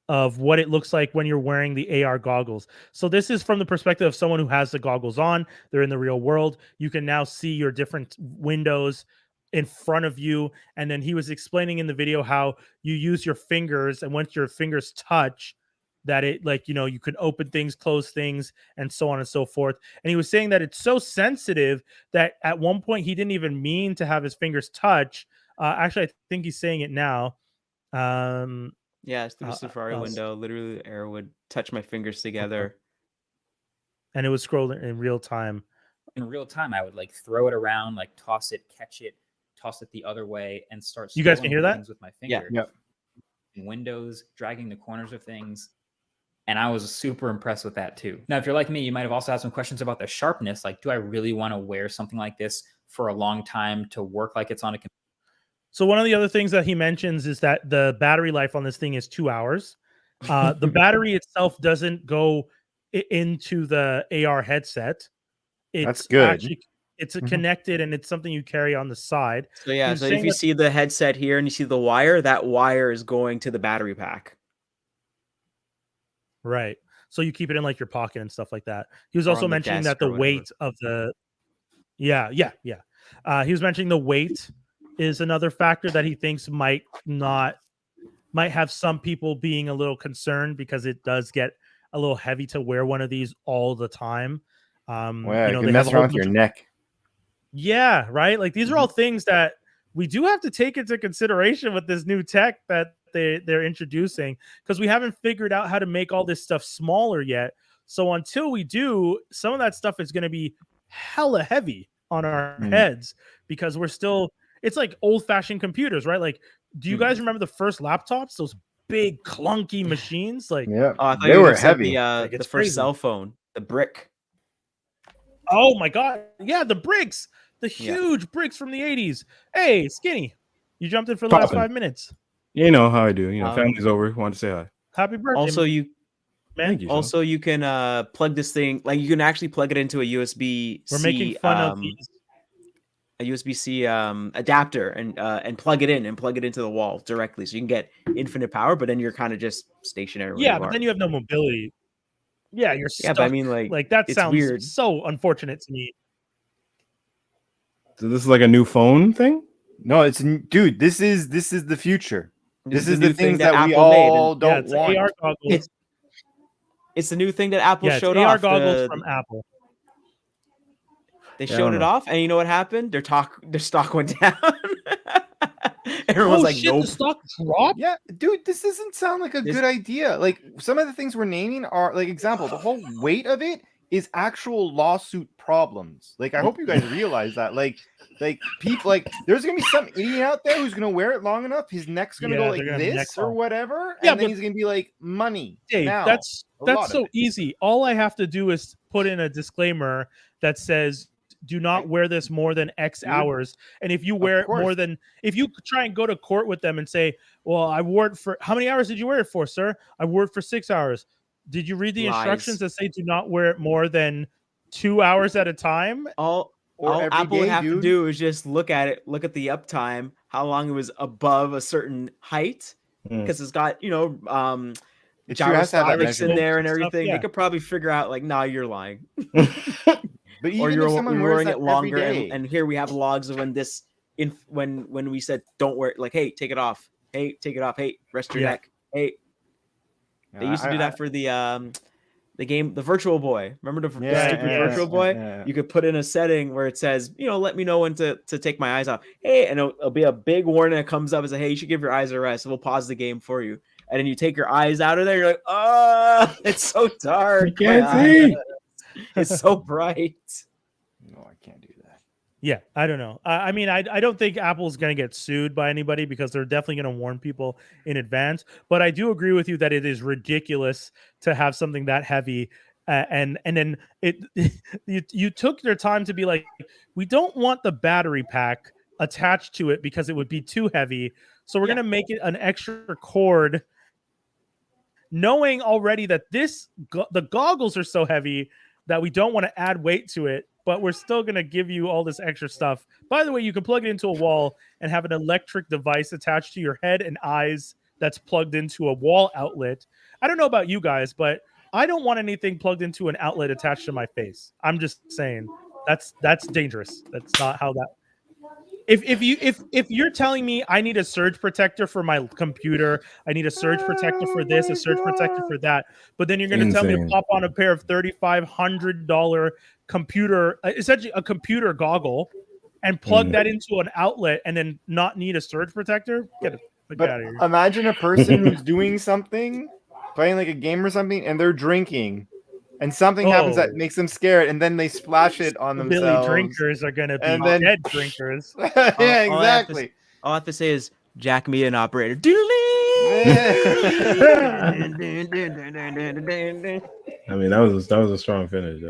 of what it looks like when you're wearing the AR goggles. So this is from the perspective of someone who has the goggles on. They're in the real world. You can now see your different windows in front of you. And then he was explaining in the video how you use your fingers, and once your fingers touch, that it, like, you can open things, close things, and so on and so forth. And he was saying that it's so sensitive that at one point he didn't even mean to have his fingers touch. Actually, I think he's saying it now. Yeah, it's through the Safari window. Literally, the air would touch my fingers together. And it was scrolling in real time. In real time, I would like throw it around, like toss it, catch it, toss it the other way, and start. You guys can hear that? With my finger. Yeah. Windows, dragging the corners of things. And I was super impressed with that too. Now, if you're like me, you might have also had some questions about the sharpness. Like, do I really want to wear something like this for a long time to work like it's on a computer? So one of the other things that he mentions is that the battery life on this thing is 2 hours. The battery itself doesn't go into the AR headset. That's good. Actually, it's connected, and it's something you carry on the side. So yeah, so if you see the headset here and you see the wire, that wire is going to the battery pack. Right. So you keep it in like your pocket and stuff like that. He was also mentioning that the weight of the he was mentioning the weight is another factor that he thinks might have some people being a little concerned, because it does get a little heavy to wear one of these all the time. You can mess around with your neck. Yeah, right. Like, these are all things that we do have to take into consideration with this new tech that they're introducing, because we haven't figured out how to make all this stuff smaller yet. So until we do, some of that stuff is going to be hella heavy on our heads, because we're still, it's like old-fashioned computers, right? Like, do you guys remember the first laptops? Those big clunky machines? Like, they were heavy. The first crazy. Cell phone, the brick. Oh my god, yeah, the bricks, the huge bricks from the 80s. Hey, Skinny, you jumped in for the last 5 minutes. You know how I do. Family's over. Want to say hi. Happy birthday. Also, you can plug this thing. Like, you can actually plug it into a USB-C. We're making fun of these. A USB-C adapter and plug it in and plug it into the wall directly, so you can get infinite power. But then you're kind of just stationary. Yeah, but then you have no mobility. Yeah, you're stuck. Yeah, but I mean, like that sounds weird. So unfortunate to me. So this is like a new phone thing? No, this is the future. This is the things that we Apple all don't want. AR goggles. It's the new thing that Apple showed AR off. Goggles from Apple. They showed it off, and you know what happened? Their stock went down. Everyone's like, shit, nope. the stock dropped? Yeah, dude, this doesn't sound like a good idea. Like some of the things we're naming are like example, the whole weight of it is actual lawsuit problems. Like I hope you guys realize that. Like people like there's gonna be some idiot out there who's gonna wear it long enough, his neck's gonna go like this or whatever, and then he's gonna be like money. Dave, now. that's so easy. All I have to do is put in a disclaimer that says do not wear this more than X hours. And if you wear it more than, if you try and go to court with them and say, well, I wore it for, how many hours did you wear it for, sir? I wore it for 6 hours. Did you read the instructions that say do not wear it more than 2 hours at a time? All Apple would have to do is just look at it, look at the uptime, how long it was above a certain height, because it's got, gyroscopics in there and everything. They could probably figure out like, nah, you're lying. But even or if you're someone wearing wears it longer, and here we have logs of when we said don't wear it, like, hey, take it off. Hey, take it off. Hey, rest your neck. Hey. They used to do that for the game, the Virtual Boy. Remember the stupid Virtual Boy? Yeah. You could put in a setting where it says, let me know when to take my eyes off. Hey, and it'll be a big warning that comes up and say, hey, you should give your eyes a rest. So we'll pause the game for you. And then you take your eyes out of there. You're like, oh, it's so dark. You can't see. It's so bright. No, I can't do that. Yeah, I don't know. I mean, I don't think Apple's going to get sued by anybody because they're definitely going to warn people in advance. But I do agree with you that it is ridiculous to have something that heavy. And then you took your time to be like, we don't want the battery pack attached to it because it would be too heavy. So we're going to make it an extra cord, knowing already that the goggles are so heavy that we don't want to add weight to it, but we're still going to give you all this extra stuff. By the way, you can plug it into a wall and have an electric device attached to your head and eyes that's plugged into a wall outlet. I don't know about you guys, but I don't want anything plugged into an outlet attached to my face. I'm just saying that's dangerous. That's not how that. If you're telling me I need a surge protector for my computer, I need a surge protector for this, a surge protector for that, but then you're going to tell me to pop on a pair of $3,500 computer, essentially a computer goggle, and plug that into an outlet, and then not need a surge protector? Get out of here. Imagine a person who's doing something, playing like a game or something, and they're drinking. And something happens that makes them scared, and then they splash it on themselves. Billy drinkers are going to be dead drinkers. Yeah, exactly. All I have to say is Jack me an operator. I mean, that was a strong finish.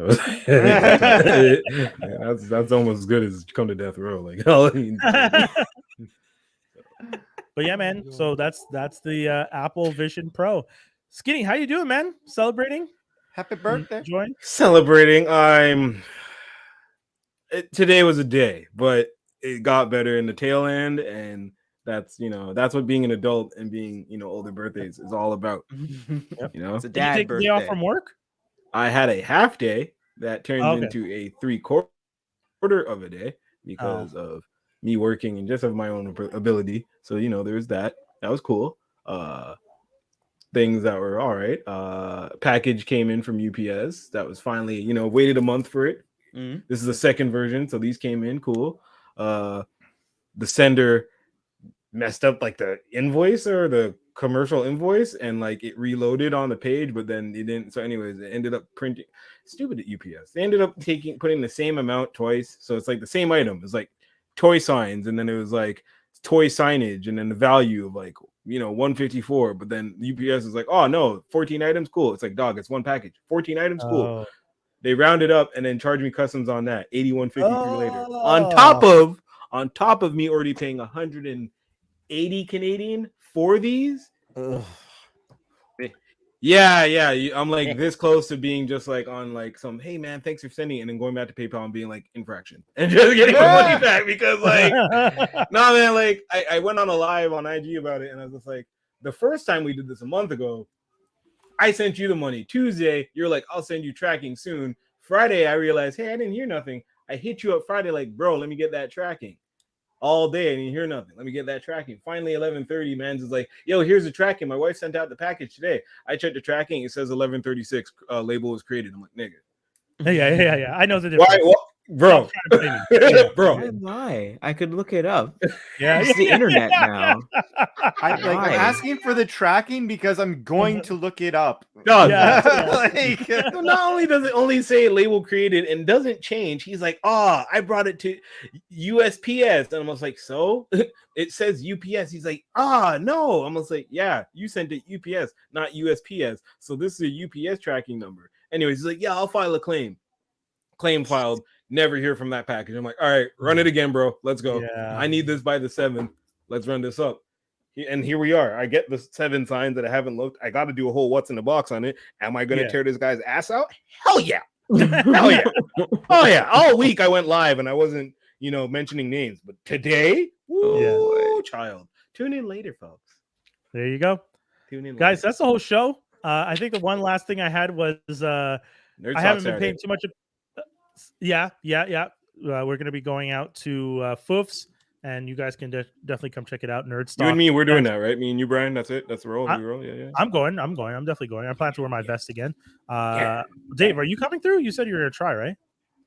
That's almost as good as Come to Death Row. Like, but yeah, man. So that's the Apple Vision Pro. Skinny, how you doing, man? Celebrating? Happy birthday. Celebrating. Today was a day, but it got better in the tail end, and that's what being an adult and being older birthdays is all about. It's a dad Did you take birthday. a day off from work? I had a half day that turned into a 3/4 of a day because of me working and just of my own ability. So there's that. That was cool. Things that were all right. Package came in from UPS. That was finally, waited a month for it. This is the second version, so these came in cool. The sender messed up like the invoice or the commercial invoice, and like it reloaded on the page, but then it didn't. So, anyways, it ended up printing. Stupid at UPS. They ended up putting the same amount twice, so it's like the same item. It's like toy signs, and then it was like toy signage, and then the value of like 154, but then UPS is like, oh no, 14 items, cool. It's like, dog, it's one package. 14 items, cool. They rounded up and then charged me customs on that. 81.53 later. On top of me already paying 180 Canadian for these. Yeah. I'm like this close to being just like on like some, hey man, thanks for sending it, and then going back to PayPal and being like infraction and just getting my money back because like, nah man, like I went on a live on IG about it, and I was just like, the first time we did this a month ago, I sent you the money. Tuesday, you're like, I'll send you tracking soon. Friday, I realized, hey, I didn't hear nothing. I hit you up Friday like, bro, let me get that tracking. All day, I didn't hear nothing. Let me get that tracking. Finally, 11:30, man's is like, yo, here's the tracking. My wife sent out the package today. I checked the tracking. It says 11:36 label was created. I'm like, nigga. Yeah. I know the difference. bro. Stop trying to play me. Bro. Why lie? I could look it up. Yeah, It's the internet now. I'm Why? asking for the tracking because I'm going to look it up. Dog. Yeah. Like, So not only does it only say label created and doesn't change, he's like, oh, I brought it to USPS. And I was like, so it says UPS. He's like, no. I'm like, yeah, you sent it UPS, not USPS. So this is a UPS tracking number. Anyways, he's like, yeah, I'll file a claim. Claim filed. Never hear from that package. I'm like, all right, run it again, bro. Let's go. Yeah. I need this by the 7th. Let's run this up. And here we are. I get the 7 signs that I haven't looked. I got to do a whole what's in the box on it. Am I going to tear this guy's ass out? Hell yeah. Hell yeah. Oh yeah. All week I went live and I wasn't, mentioning names. But today, child. Tune in later, folks. There you go. Tune in Guys, later. that's the whole show. I think the one last thing I had was I haven't been paying too much. Yeah. We're going to be going out to Foofs, and you guys can definitely come check it out. Nerdstock. You and me, we're doing that, right? Me and you, Brian. That's it. That's the roll. We roll. Yeah. I'm going. I'm definitely going. I plan to wear my vest again. Dave, are you coming through? You said you were going to try, right?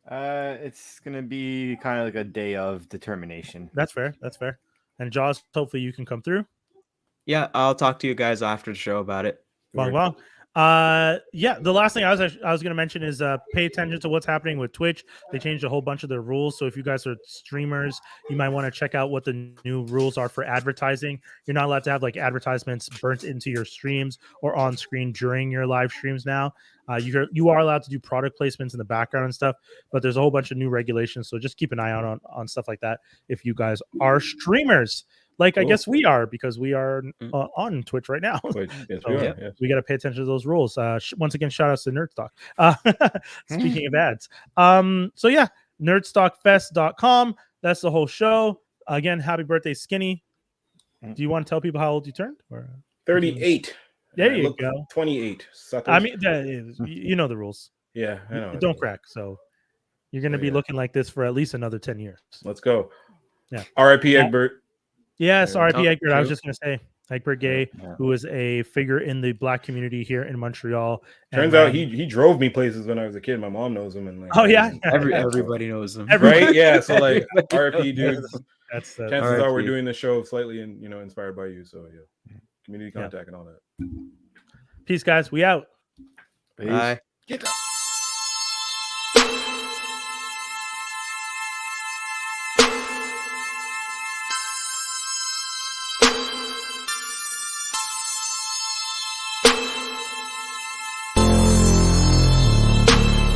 It's gonna be kind of like a day of determination. That's fair. And Jaws, hopefully you can come through. Yeah, I'll talk to you guys after the show about it. Well. The last thing I was going to mention is pay attention to what's happening with Twitch. They changed a whole bunch of their rules, so if you guys are streamers, you might want to check out what the new rules are for advertising. You're not allowed to have like advertisements burnt into your streams or on screen during your live streams now. You are allowed to do product placements in the background and stuff, but there's a whole bunch of new regulations, so just keep an eye out on stuff like that if you guys are streamers. Like, I guess we are, because we are on Twitch right now. Twitch. Yes, So, we are. Yes. we got to pay attention to those rules. Once again, shout outs to Nerdstock. Speaking of ads. Nerdstockfest.com. That's the whole show. Again, happy birthday, Skinny. Do you want to tell people how old you turned? Or 38. There you go. 28. Suckers. I mean, you know the rules. Yeah, I know. Don't crack. So you're going to be looking like this for at least another 10 years. Let's go. Yeah. R.I.P. Egbert. Yes, R.I.P. Egbert. I was true. just going to say Egbert Gay, who is a figure in the Black community here in Montreal. Turns out he drove me places when I was a kid. My mom knows him, and like, Oh yeah, everybody knows him, right? Yeah, so like R.I.P. dudes. That's Chances are we're doing the show slightly inspired by you. So yeah, community contact and all that. Peace, guys. We out. Peace. Bye. Get up.